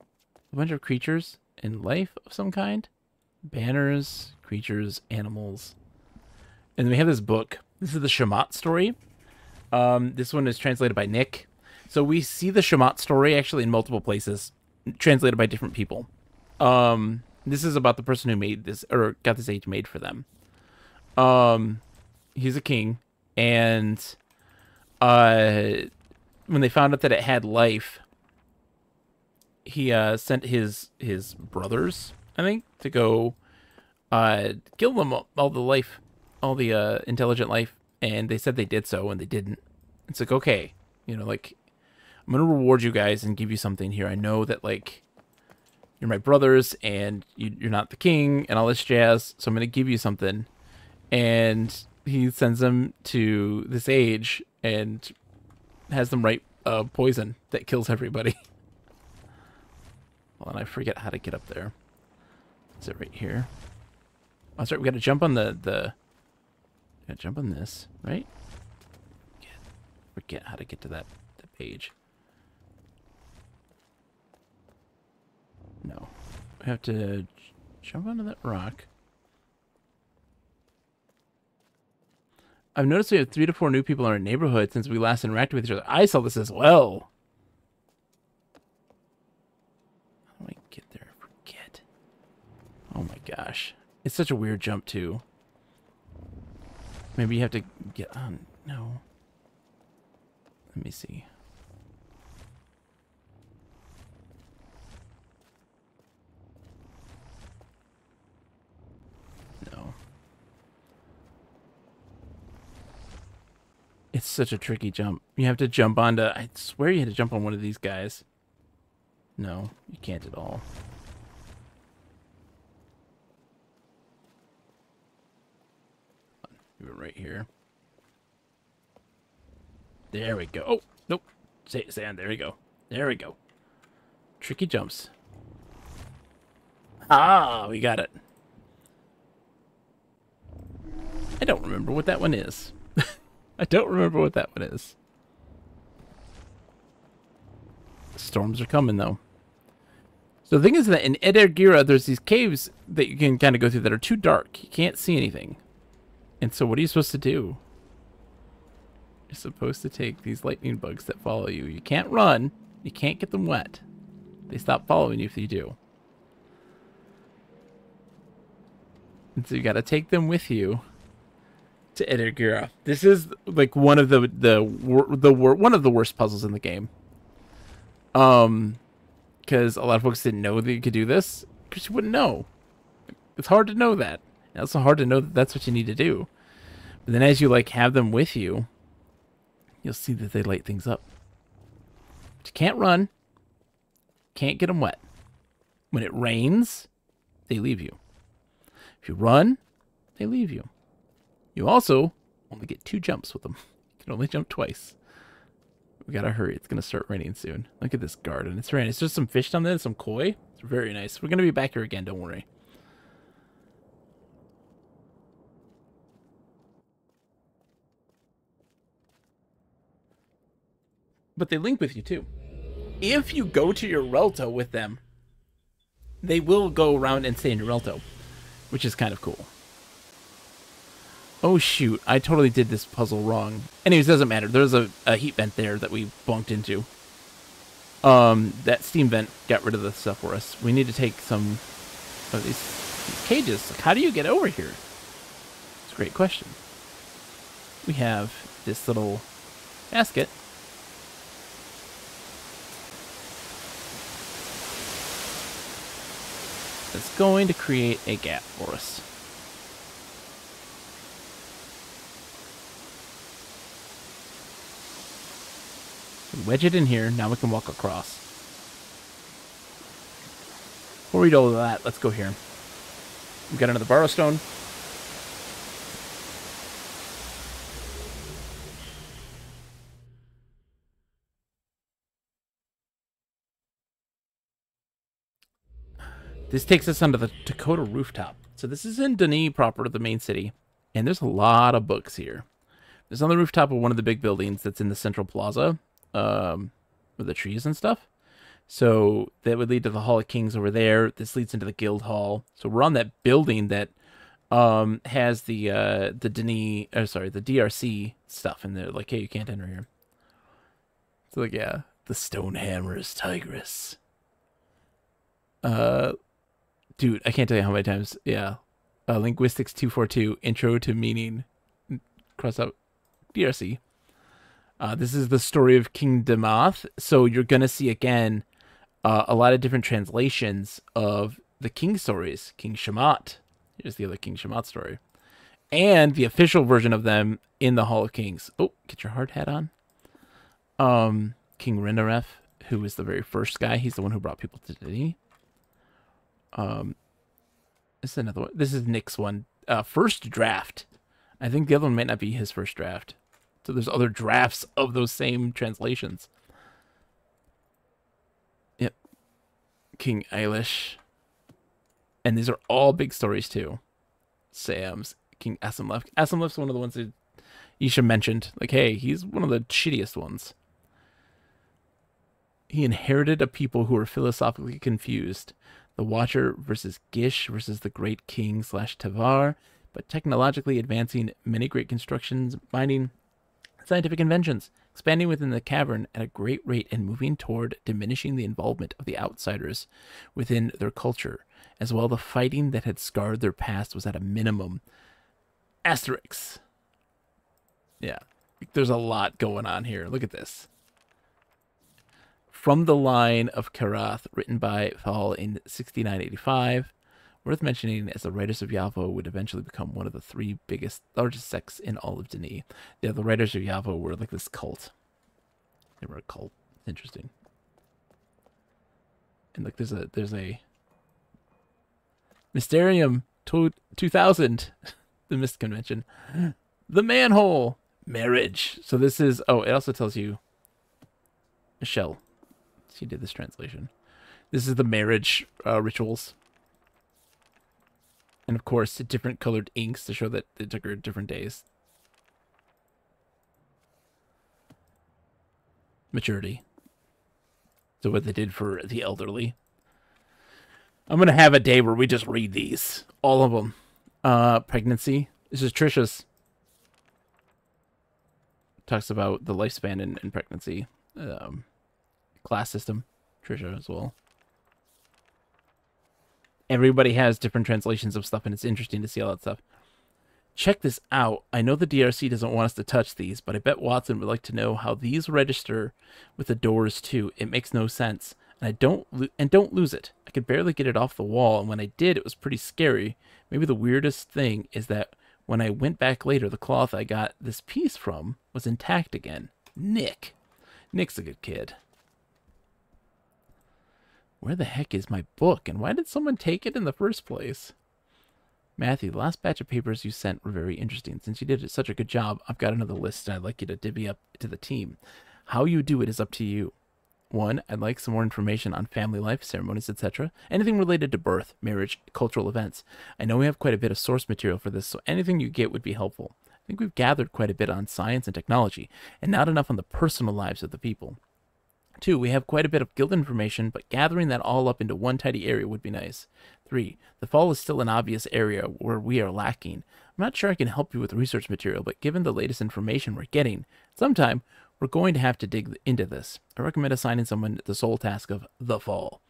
a bunch of creatures in life of some kind. Banners, creatures, animals. And then we have this book. This is the Shamat story. This one is translated by Nick. So we see the Shamat story actually in multiple places, translated by different people. This is about the person who made this, or got this age made for them. He's a king, and when they found out that it had life, he sent his brothers, I think, to go kill them all the intelligent life, and they said they did so, and they didn't. It's like, okay, you know, like, I'm gonna reward you guys and give you something here. I know that, like, you're my brothers, and you're not the king, and all this jazz, so I'm gonna give you something. And he sends them to this age and has them write poison that kills everybody. Well, and I forget how to get up there. Is it right here? Oh, sorry, we gotta jump on gotta jump on this, right? Forget how to get to that page. No. We have to jump onto that rock. I've noticed we have 3 to 4 new people in our neighborhood since we last interacted with each other. I saw this as well. How do I get there? Forget. Oh my gosh. It's such a weird jump too. Maybe you have to get on. No. Let me see. No. It's such a tricky jump. You have to jump onto... I swear you had to jump on one of these guys. No, you can't at all. You were right here. There we go. Oh, nope. Sand. There we go. There we go. Tricky jumps. Ah, we got it. I don't remember what that one is. I don't remember what that one is. Storms are coming, though. So the thing is that in Edergira, there's these caves that you can kind of go through that are too dark. You can't see anything. And so what are you supposed to do? You're supposed to take these lightning bugs that follow you. You can't run. You can't get them wet. They stop following you if you do. And so you got to take them with you to Edergira. This is like one of one of the worst puzzles in the game. Because a lot of folks didn't know that you could do this, because you wouldn't know. It's hard to know that. And it's also hard to know that that's what you need to do. But then as you like have them with you, you'll see that they light things up. But you can't run. Can't get them wet. When it rains, they leave you. If you run, they leave you. You also only get 2 jumps with them. You can only jump twice. We gotta hurry. It's gonna start raining soon. Look at this garden. It's raining. It's just some fish down there, some koi. It's very nice. We're gonna be back here again, don't worry. But they link with you too. If you go to your Relto with them, they will go around and stay in your Relto, which is kind of cool. Oh shoot, I totally did this puzzle wrong. Anyways, doesn't matter. There's a heat vent there that we bumped into. That steam vent got rid of the stuff for us. We need to take some of these cages. Like, how do you get over here? It's a great question. We have this little basket. That's going to create a gap for us. We wedge it in here. Now we can walk across. Before we do all of that, let's go here. We've got another borrow stone. This takes us onto the Dakota rooftop. So this is in Denis proper, the main city. And there's a lot of books here. There's on the rooftop of one of the big buildings that's in the central plaza. With the trees and stuff. So that would lead to the Hall of Kings over there. This leads into the Guild Hall. So we're on that building that has the Denis, the DRC stuff in there. Like, hey, you can't enter here. So like, yeah, the Stonehammer's Tigress. Dude, I can't tell you how many times. Yeah, Linguistics 242 Intro to Meaning. Cross out DRC. This is the story of King Demoth. So you're going to see, again, a lot of different translations of the king stories. King Shamat. Here's the other King Shamat story. And the official version of them in the Hall of Kings. Oh, get your hard hat on. King Renaref, who is the very first guy. He's the one who brought people to Denis. This is another one. This is Nick's one. First draft. I think the other one might not be his first draft. So there's other drafts of those same translations. Yep. King Eilish. And these are all big stories too. Sam's. King Asimlef. Asimlef's one of the ones that Isha mentioned. Like, hey, he's one of the shittiest ones. He inherited a people who were philosophically confused. The Watcher versus Gish versus the Great King / Tavar. But technologically advancing many great constructions, mining scientific inventions, expanding within the cavern at a great rate and moving toward diminishing the involvement of the outsiders within their culture, as well the fighting that had scarred their past was at a minimum. Asterix. Yeah, there's a lot going on here. Look at this. From the Line of Karath, written by Thal in 6985. Worth mentioning, as the Riders of Yavo would eventually become one of the three largest sects in all of Denis. Yeah, the Riders of Yavo were like this cult. They were a cult. Interesting. And look, there's a Mysterium 2000, the Myst convention. The Manhole Marriage. So this is, oh, it also tells you Michelle. She did this translation. This is the marriage rituals. And of course, different colored inks to show that it took her different days. Maturity. So what they did for the elderly. I'm going to have a day where we just read these. All of them. Pregnancy. This is Trisha's. Talks about the lifespan in pregnancy. Class system. Trisha as well. Everybody has different translations of stuff, and it's interesting to see all that stuff. Check this out. I know the DRC doesn't want us to touch these, but I bet Watson would like to know how these register with the doors too. It makes no sense, and don't lose it. I could barely get it off the wall, and when I did, it was pretty scary. Maybe the weirdest thing is that when I went back later, the cloth I got this piece from was intact again. Nick's a good kid. Where the heck is my book, and why did someone take it in the first place? Matthew, the last batch of papers you sent were very interesting. Since you did such a good job, I've got another list, and I'd like you to divvy up to the team. How you do it is up to you. 1, I'd like some more information on family life, ceremonies, etc. Anything related to birth, marriage, cultural events. I know we have quite a bit of source material for this, so anything you get would be helpful. I think we've gathered quite a bit on science and technology, and not enough on the personal lives of the people. 2, we have quite a bit of guild information, but gathering that all up into one tidy area would be nice. 3, the fall is still an obvious area where we are lacking. I'm not sure I can help you with research material, but given the latest information we're getting, sometime we're going to have to dig into this. I recommend assigning someone the sole task of the fall.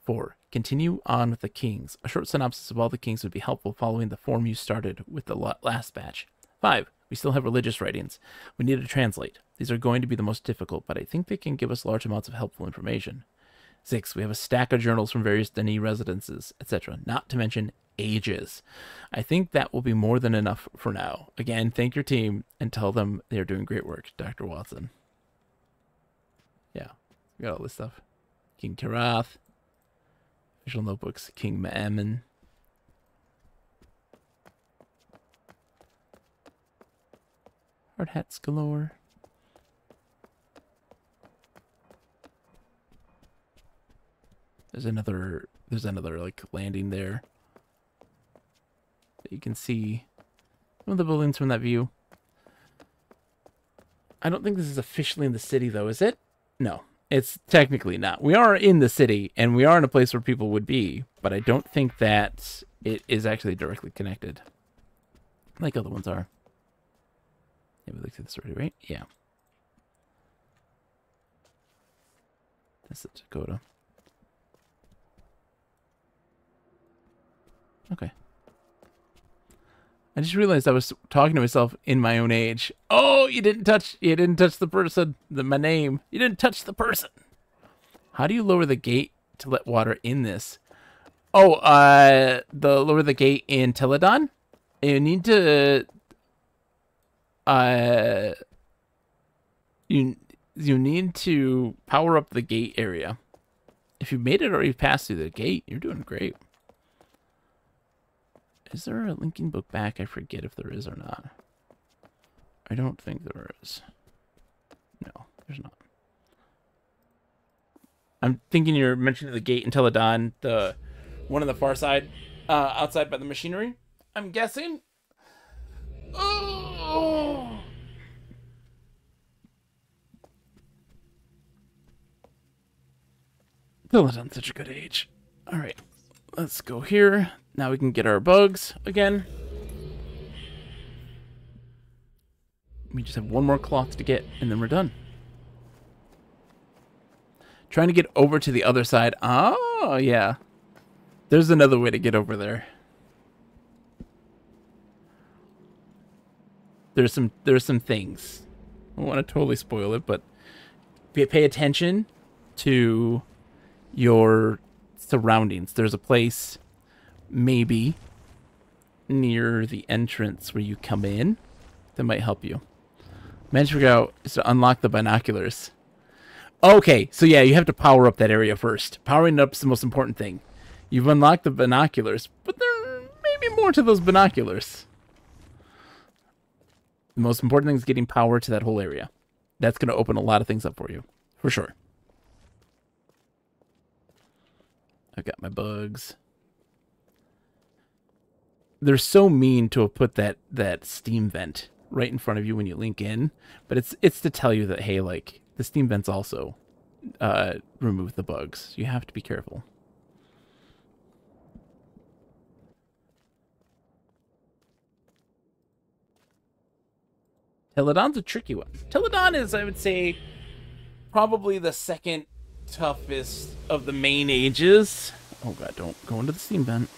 4, continue on with the kings. A short synopsis of all the kings would be helpful following the form you started with the last batch. 5, we still have religious writings we need to translate. These are going to be the most difficult, but I think they can give us large amounts of helpful information. 6, we have a stack of journals from various Denis residences, etc., not to mention ages. I think that will be more than enough for now. Again, thank your team and tell them they are doing great work, Dr. Watson. Yeah, we got all this stuff. King Karath, official notebooks, King Ma'amun. Hard hats galore. There's another like landing there that you can see some of the buildings from that view. I don't think this is officially in the city though, is it? No, it's technically not. We are in the city and we are in a place where people would be, but I don't think that it is actually directly connected like other ones are. Yeah, we looked at this already, right? Yeah. That's the Dakota. Okay. I just realized I was talking to myself in my own age. Oh, you didn't touch the person, my name. You didn't touch the person. How do you lower the gate to let water in this? Oh, lower the gate in Teledon? You need to you need to power up the gate area. If you made it or you passed through the gate, you're doing great. Is there a linking book back? I forget if there is or not. I don't think there is. No, there's not. I'm thinking you're mentioning the gate in Teledon, the one on the far side, outside by the machinery. I'm guessing. Oh! Teledon's such a good age. All right, let's go here. Now we can get our bugs again. We just have one more cloth to get, and then we're done. Trying to get over to the other side. Oh, yeah. There's another way to get over there. There's some things. I don't want to totally spoil it, but pay attention to your surroundings. There's a place maybe near the entrance where you come in that might help you. Manage to figure out is to unlock the binoculars. Okay, so yeah, you have to power up that area first. Powering it up is the most important thing. You've unlocked the binoculars, but there may be more to those binoculars. The most important thing is getting power to that whole area. That's going to open a lot of things up for you, for sure. I got my bugs. They're so mean to have put that steam vent right in front of you when you link in, but it's to tell you that, hey, like, the steam vents also remove the bugs. You have to be careful. Teledon's a tricky one. Teledon is, I would say, probably the second toughest of the main ages. Oh god, don't go into the steam vent.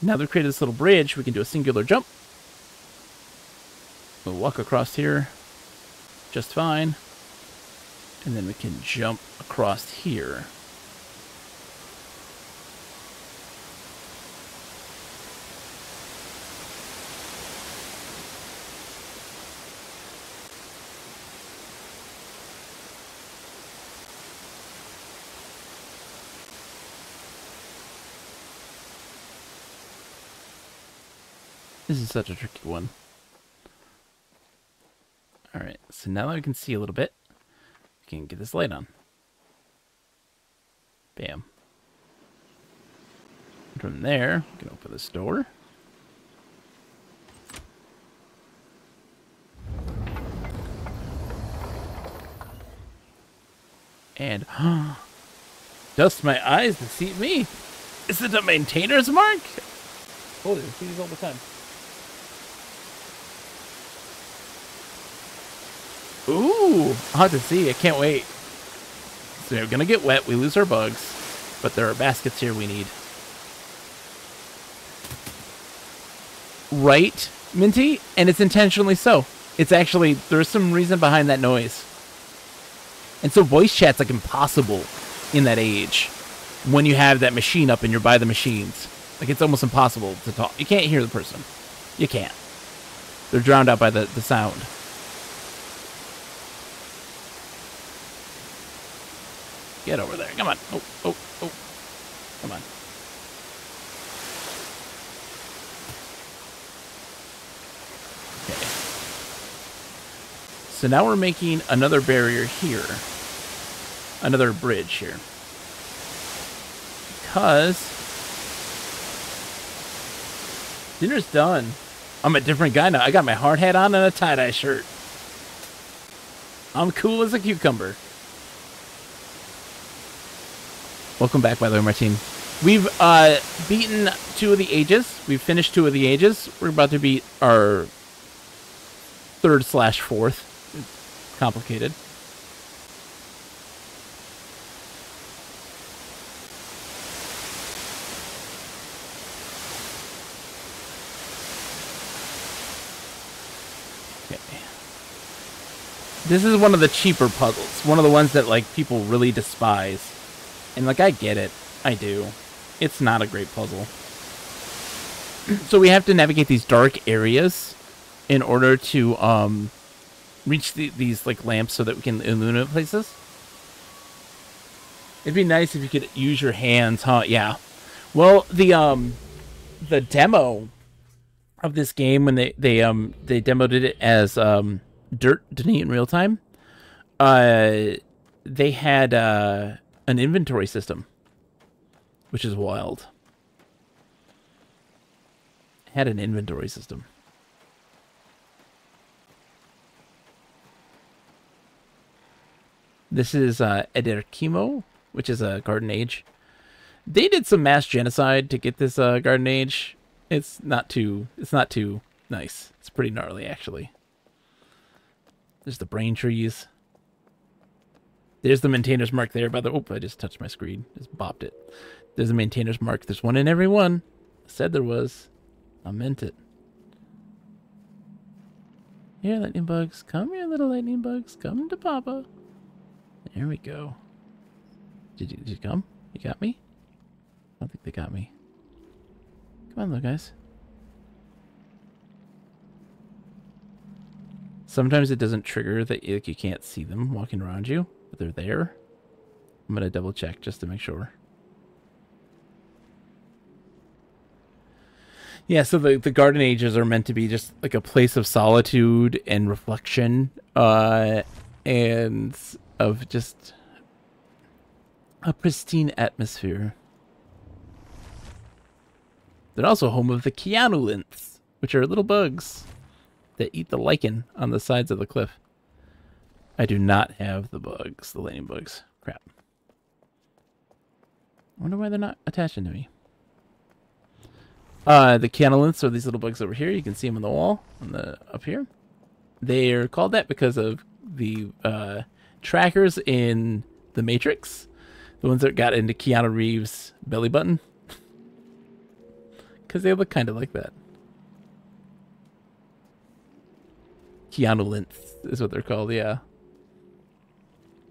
Now they've created this little bridge. We can do a singular jump. We'll walk across here just fine. And then we can jump across here. This is such a tricky one. Alright, so now that we can see a little bit, we can get this light on. Bam. And from there, we can open this door. And dust my eyes to see me. Is it a maintainer's mark? Oh, I see these all the time. Ooh, I'll have to see. I can't wait. So we're gonna get wet. We lose our bugs. But there are baskets here we need. Right, Minty? And it's intentionally so. It's actually, there's some reason behind that noise. And so voice chat's like impossible in that age when you have that machine up and you're by the machines. Like, it's almost impossible to talk. You can't hear the person. You can't. They're drowned out by the sound. Get over there. Come on. Oh, oh, oh. Come on. Okay. So now we're making another barrier here. Another bridge here. Because dinner's done. I'm a different guy now. I got my hard hat on and a tie-dye shirt. I'm cool as a cucumber. Welcome back, by the way, Martine. We've beaten 2 of the ages. We've finished 2 of the ages. We're about to beat our 3rd/4th. It's complicated. Okay. This is one of the cheaper puzzles. One of the ones that, like, people really despise. And, like, I get it. I do. It's not a great puzzle. So we have to navigate these dark areas in order to reach these, like, lamps so that we can illuminate places. It'd be nice if you could use your hands, huh? Yeah. Well, the demo of this game, when they demoed it as Dirt Didn't in real time, they had an inventory system, which is wild. It had an inventory system. This is Ederkimo, which is a Garden Age. They did some mass genocide to get this Garden Age. It's not too nice. It's pretty gnarly, actually. There's the brain trees. There's the maintainer's mark there. By the oh, I just touched my screen. Just bopped it. There's a maintainer's mark. There's one in every one. I said there was. I meant it. Here, lightning bugs. Come here, little lightning bugs. Come to Papa. There we go. Did you come? You got me? I don't think they got me. Come on, little guys. Sometimes it doesn't trigger that you can't see them walking around you, but they're there. I'm going to double check just to make sure. Yeah, so the Garden Ages are meant to be just like a place of solitude and reflection, and of just a pristine atmosphere. They're also home of the Keanu-lynths, which are little bugs that eat the lichen on the sides of the cliff. I do not have the bugs, the lightning bugs. Crap. I wonder why they're not attaching to me. The Keanu-lynths are these little bugs over here. You can see them on the wall, up here. They're called that because of the trackers in The Matrix. The ones that got into Keanu Reeves' belly button. Because they look kind of like that. Keanu-lynths is what they're called, yeah.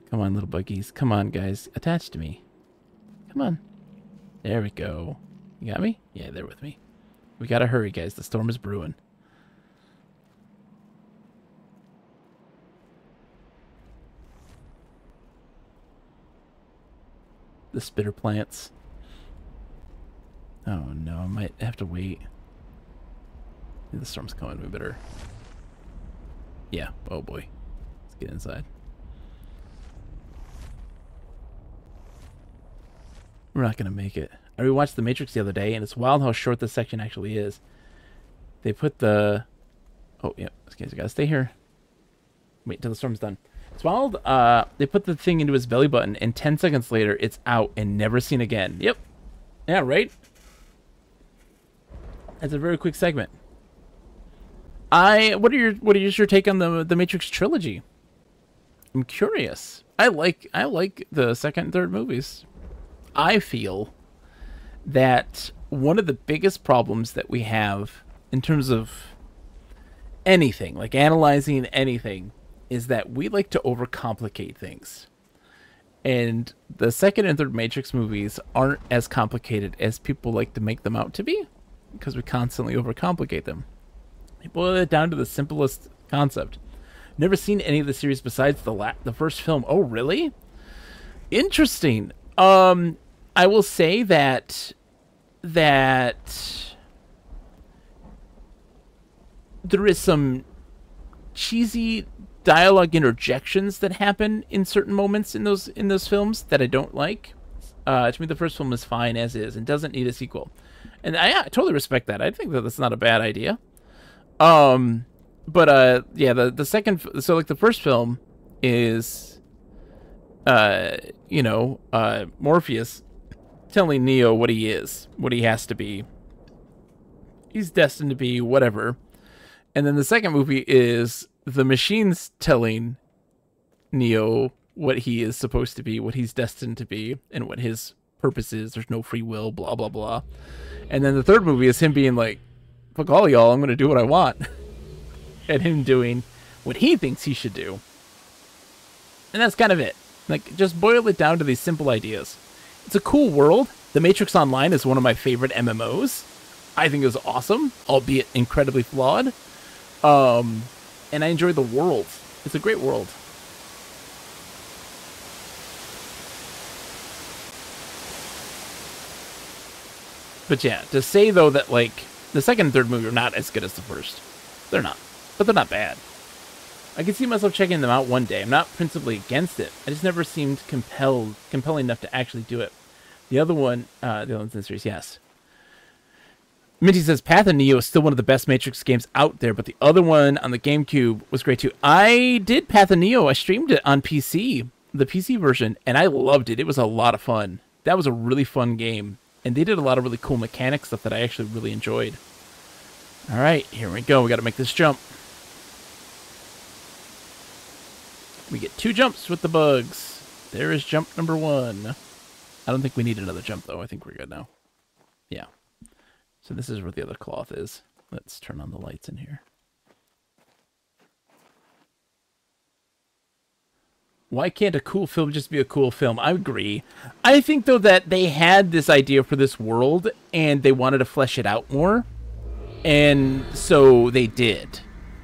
Come on, little buggies. Come on, guys. Attach to me. Come on. There we go. You got me? Yeah, they're with me. We gotta hurry, guys. The storm is brewing. The spitter plants. Oh no, I might have to wait. The storm's coming. We better... Yeah. Oh boy. Let's get inside. We're not gonna make it. I rewatched The Matrix the other day, and it's wild how short this section actually is. They put the... Oh, yeah. Okay, so I gotta stay here. Wait until the storm's done. It's wild. They put the thing into his belly button, and 10 seconds later, it's out and never seen again. Yep. Yeah, right? That's a very quick segment. What is your take on the Matrix trilogy? I'm curious. I like the second and third movies. I feel that one of the biggest problems that we have in terms of anything, like analyzing anything, is that we like to overcomplicate things. And the second and third Matrix movies aren't as complicated as people like to make them out to be, because we constantly overcomplicate them. They boil it down to the simplest concept. Never seen any of the series besides the first film. Oh, really? Interesting. I will say that there is some cheesy dialogue interjections that happen in certain moments in those films that I don't like. To me, the first film is fine as is and doesn't need a sequel, and I totally respect that. I think that that's not a bad idea. But yeah, the second, so like the first film is, Morpheus telling Neo what he is, what he has to be. He's destined to be whatever. And then the second movie is the machines telling Neo what he is supposed to be, what he's destined to be, and what his purpose is. There's no free will, blah, blah, blah. And then the third movie is him being like, fuck all y'all, I'm going to do what I want. And him doing what he thinks he should do. And that's kind of it. Like, just boil it down to these simple ideas. It's a cool world. The Matrix Online is one of my favorite MMOs. I think it was awesome, albeit incredibly flawed. And I enjoy the world. It's a great world. But yeah, to say, though, that, like, the second and third movie are not as good as the first. They're not. But they're not bad. I can see myself checking them out one day. I'm not principally against it. I just never seemed compelling enough to actually do it. The other one, the other one's in the series, yes. Minty says, Path of Neo is still one of the best Matrix games out there, but the other one on the GameCube was great too. I did Path of Neo. I streamed it on PC, the PC version, and I loved it. It was a lot of fun. That was a really fun game. And they did a lot of really cool mechanic stuff that I actually really enjoyed. All right, here we go. We got to make this jump. We get 2 jumps with the bugs. There is jump number 1. I don't think we need another jump, though. I think we're good now. Yeah. So this is where the other cloth is. Let's turn on the lights in here. Why can't a cool film just be a cool film? I agree. I think, though, that they had this idea for this world, and they wanted to flesh it out more. And so they did.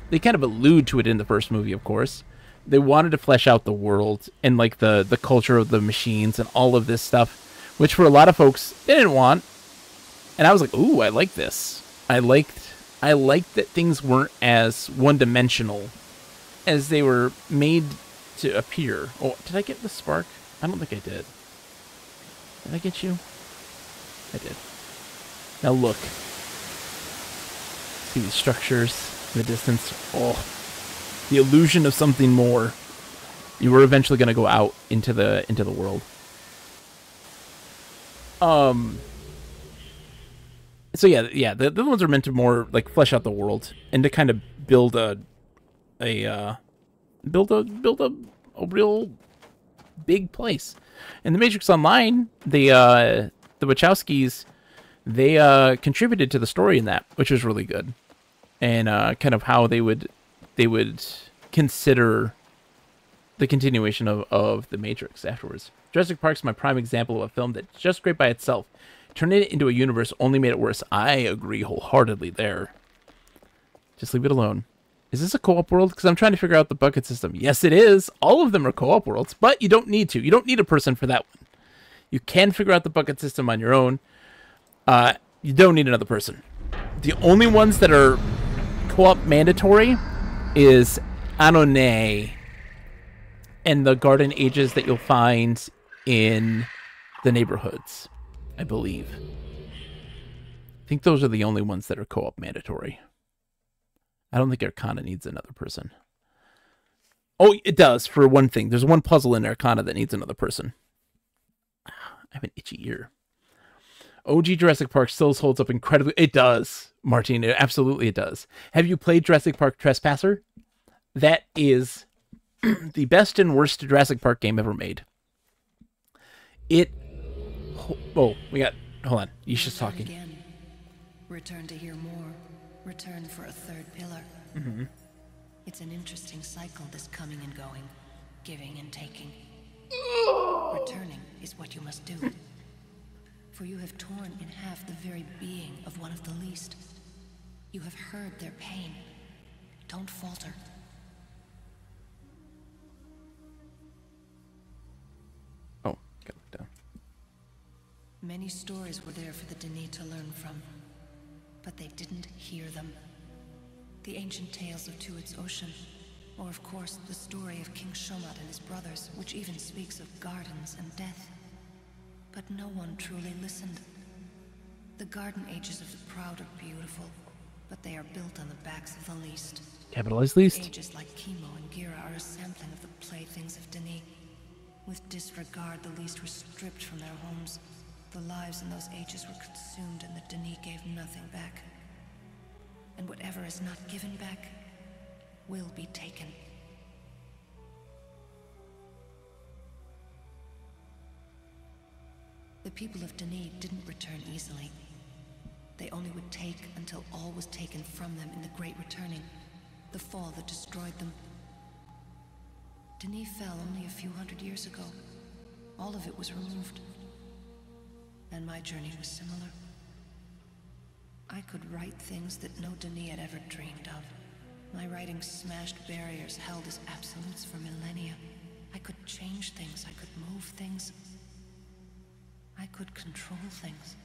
They kind of allude to it in the first movie, of course. They wanted to flesh out the world and, like, the culture of the machines and all of this stuff, which for a lot of folks, they didn't want. And I was like, ooh, I like this. I liked that things weren't as one-dimensional as they were made to appear. Oh, did I get the spark? I don't think I did. Did I get you? I did. Now look. See these structures in the distance? Oh, the illusion of something more. You were eventually going to go out into the world. So yeah, the other ones are meant to more like flesh out the world and to kind of build a real big place. And the Matrix Online, the Wachowskis, they contributed to the story in that, which was really good, and kind of how they would consider the continuation of the Matrix afterwards. Jurassic Park's my prime example of a film that's just great by itself. Turning it into a universe only made it worse. I agree wholeheartedly there. Just leave it alone. Is this a co-op world? Because I'm trying to figure out the bucket system. Yes, it is. All of them are co-op worlds, but you don't need to. You don't need a person for that one. You can figure out the bucket system on your own. You don't need another person. The only ones that are co-op mandatory is Annonay and the garden ages that you'll find in the neighborhoods, I believe. I think those are the only ones that are co-op mandatory. I don't think Arcana needs another person. Oh, it does, for one thing. There's one puzzle in Arcana that needs another person. I have an itchy ear. OG Jurassic Park still holds up incredibly. It does, Martin. Absolutely it does. Have you played Jurassic Park Trespasser? That is the best and worst Jurassic Park game ever made. Oh, we got... Hold on. Yisha's talking. Again. Return to hear more. Return for a third pillar. Mm-hmm. It's an interesting cycle, this coming and going. Giving and taking. Returning is what you must do. For you have torn in half the very being of one of the least. You have heard their pain. Don't falter. Oh, got it down. Many stories were there for the Denis to learn from, but they didn't hear them. The ancient tales of Tuat's Ocean, or of course the story of King Shomat and his brothers, which even speaks of gardens and death. But no one truly listened. The garden ages of the proud are beautiful, but they are built on the backs of the least. Capitalized least? Ages like Chemo and Gira are a sampling of the playthings of Denis. With disregard, the least were stripped from their homes. The lives in those ages were consumed, and the Denis gave nothing back. And whatever is not given back will be taken. The people of Denis didn't return easily. They only would take until all was taken from them in the Great Returning, the fall that destroyed them. Denis fell only a few hundred years ago. All of it was removed. And my journey was similar. I could write things that no Denis had ever dreamed of. My writing smashed barriers held as absolutes for millennia. I could change things, I could move things. I could control things.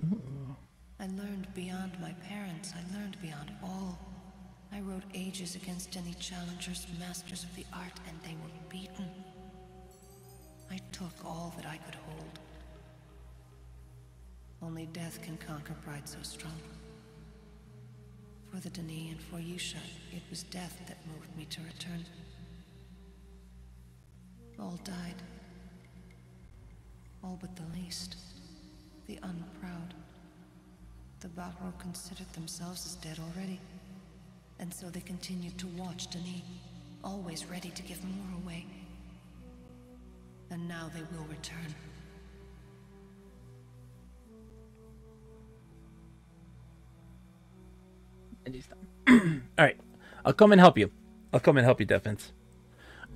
Ooh. I learned beyond my parents, I learned beyond all. I wrote ages against any challengers, masters of the art, and they were beaten. I took all that I could hold. Only death can conquer pride so strong. For the Denis and for Yusha, it was death that moved me to return. All died. All but the least. The unproud. The Bahro considered themselves as dead already. And so they continued to watch Denis, always ready to give more away. And now they will return. And he's done. Alright. I'll come and help you. I'll come and help you, Defense.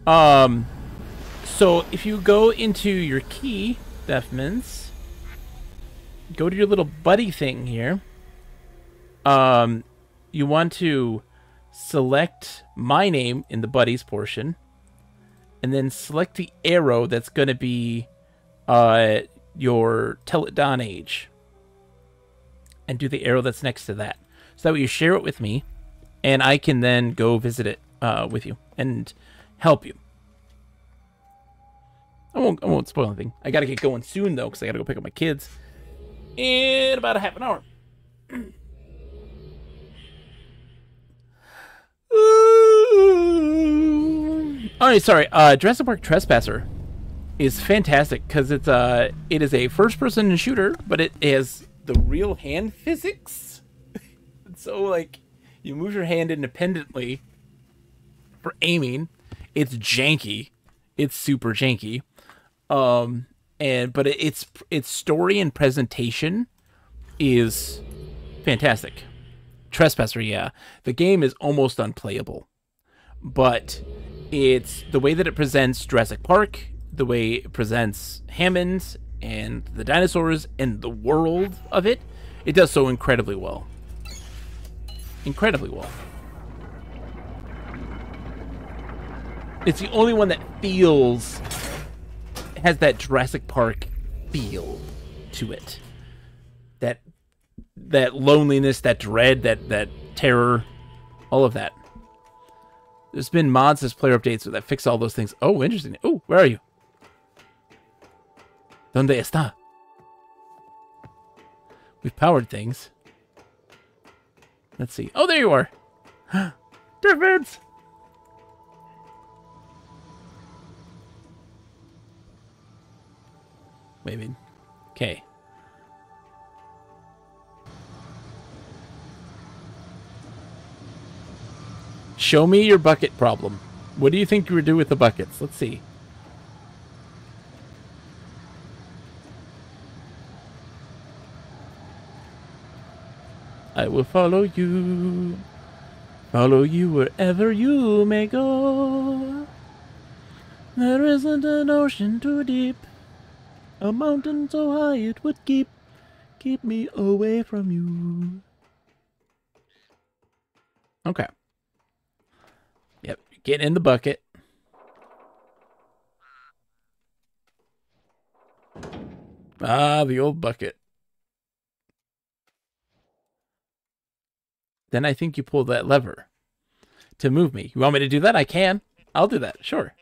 So if you go into your key, Defmans, go to your little buddy thing here. You want to select my name in the buddies portion, and then select the arrow that's going to be your Teledon age, and do the arrow that's next to that. So that way you share it with me, and I can then go visit it with you and help you. I won't spoil anything. I gotta get going soon though, because I gotta go pick up my kids in about a half an hour. Oh, sorry. Jurassic Park Trespasser is fantastic because it is a first-person shooter, but it has the real hand physics. So like, you move your hand independently for aiming. It's janky. It's super janky. But its story and presentation is fantastic. Trespasser, yeah. The game is almost unplayable, but it's the way that it presents Jurassic Park, the way it presents Hammond and the dinosaurs and the world of it. It does so incredibly well. Incredibly well. It's the only one that has that Jurassic Park feel to it. That loneliness, that dread, that terror, all of that. There's been mods as player updates that fix all those things. Oh, interesting. Oh, where are you? ¿Dónde está? We've powered things. Let's see. Oh, there you are. Defense! Maybe. Okay. Show me your bucket problem. What do you think you would do with the buckets? Let's see. I will follow you wherever you may go. There isn't an ocean too deep, a mountain so high it would keep me away from you. Okay. Yep, get in the bucket. Ah, the old bucket. Then I think you pull that lever to move me. You want me to do that? I can. I'll do that. Sure.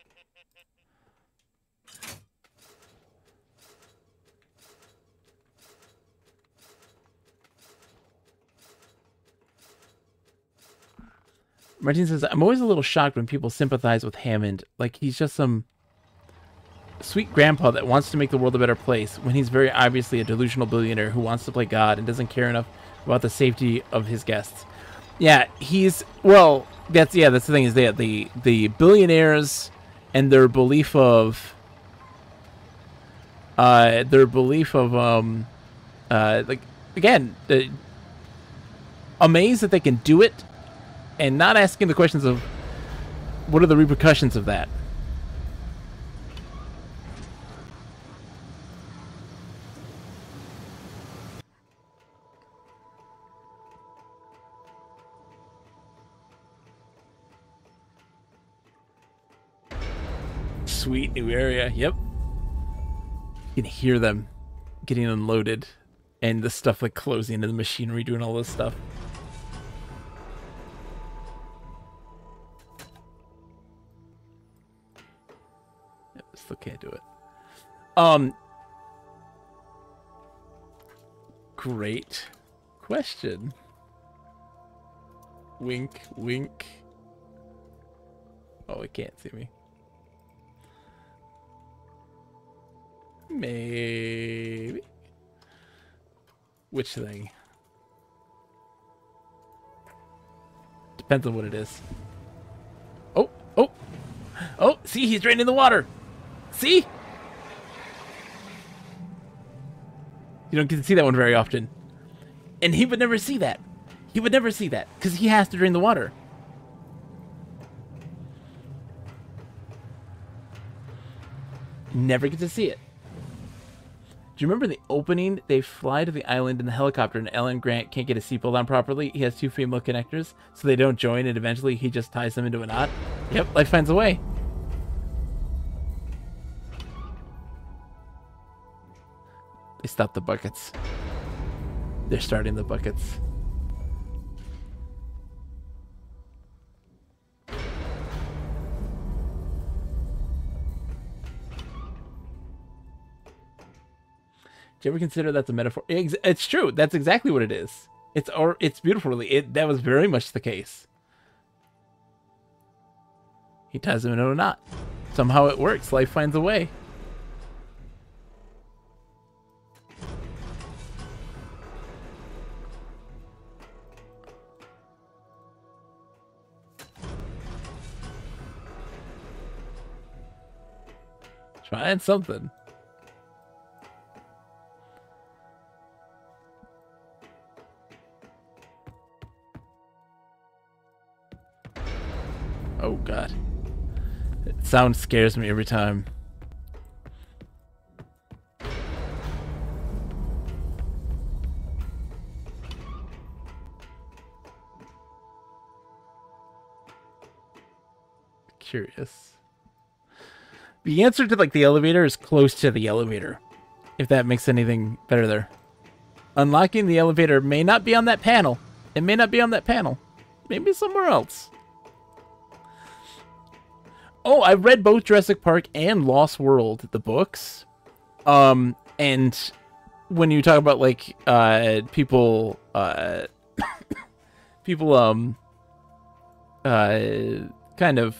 Martin says, I'm always a little shocked when people sympathize with Hammond. Like he's just some sweet grandpa that wants to make the world a better place when he's very obviously a delusional billionaire who wants to play God and doesn't care enough about the safety of his guests. Yeah, he's, well, that's the thing is that the billionaires and their belief of like, again, amazed that they can do it and not asking the questions of what are the repercussions of that. Sweet new area. Yep. You can hear them getting unloaded and the stuff like closing into the machinery, doing all this stuff. Yep, still can't do it. Great question. Wink, wink. Oh, it can't see me. Maybe. Which thing? Depends on what it is. Oh, oh, oh, see, he's draining the water. See? You don't get to see that one very often. And he would never see that. He would never see that because he has to drain the water. Never get to see it. Do you remember the opening? They fly to the island in the helicopter and Ellen Grant can't get his seatbelt on properly. He has two female connectors, so they don't join, and eventually he just ties them into a knot. Yep, life finds a way. They stopped the buckets. They're starting the buckets. Do you ever consider that's a metaphor? It's true. That's exactly what it is. It's beautiful. Really, that was very much the case. He ties him into a knot. Somehow it works. Life finds a way. Trying something. Oh, God. That sound scares me every time. Curious. The answer to, like, the elevator is close to the elevator. If that makes anything better there. Unlocking the elevator may not be on that panel. It may not be on that panel. Maybe somewhere else. Oh, I've read both Jurassic Park and Lost World, the books. And when you talk about like people kind of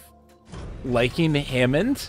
liking Hammond,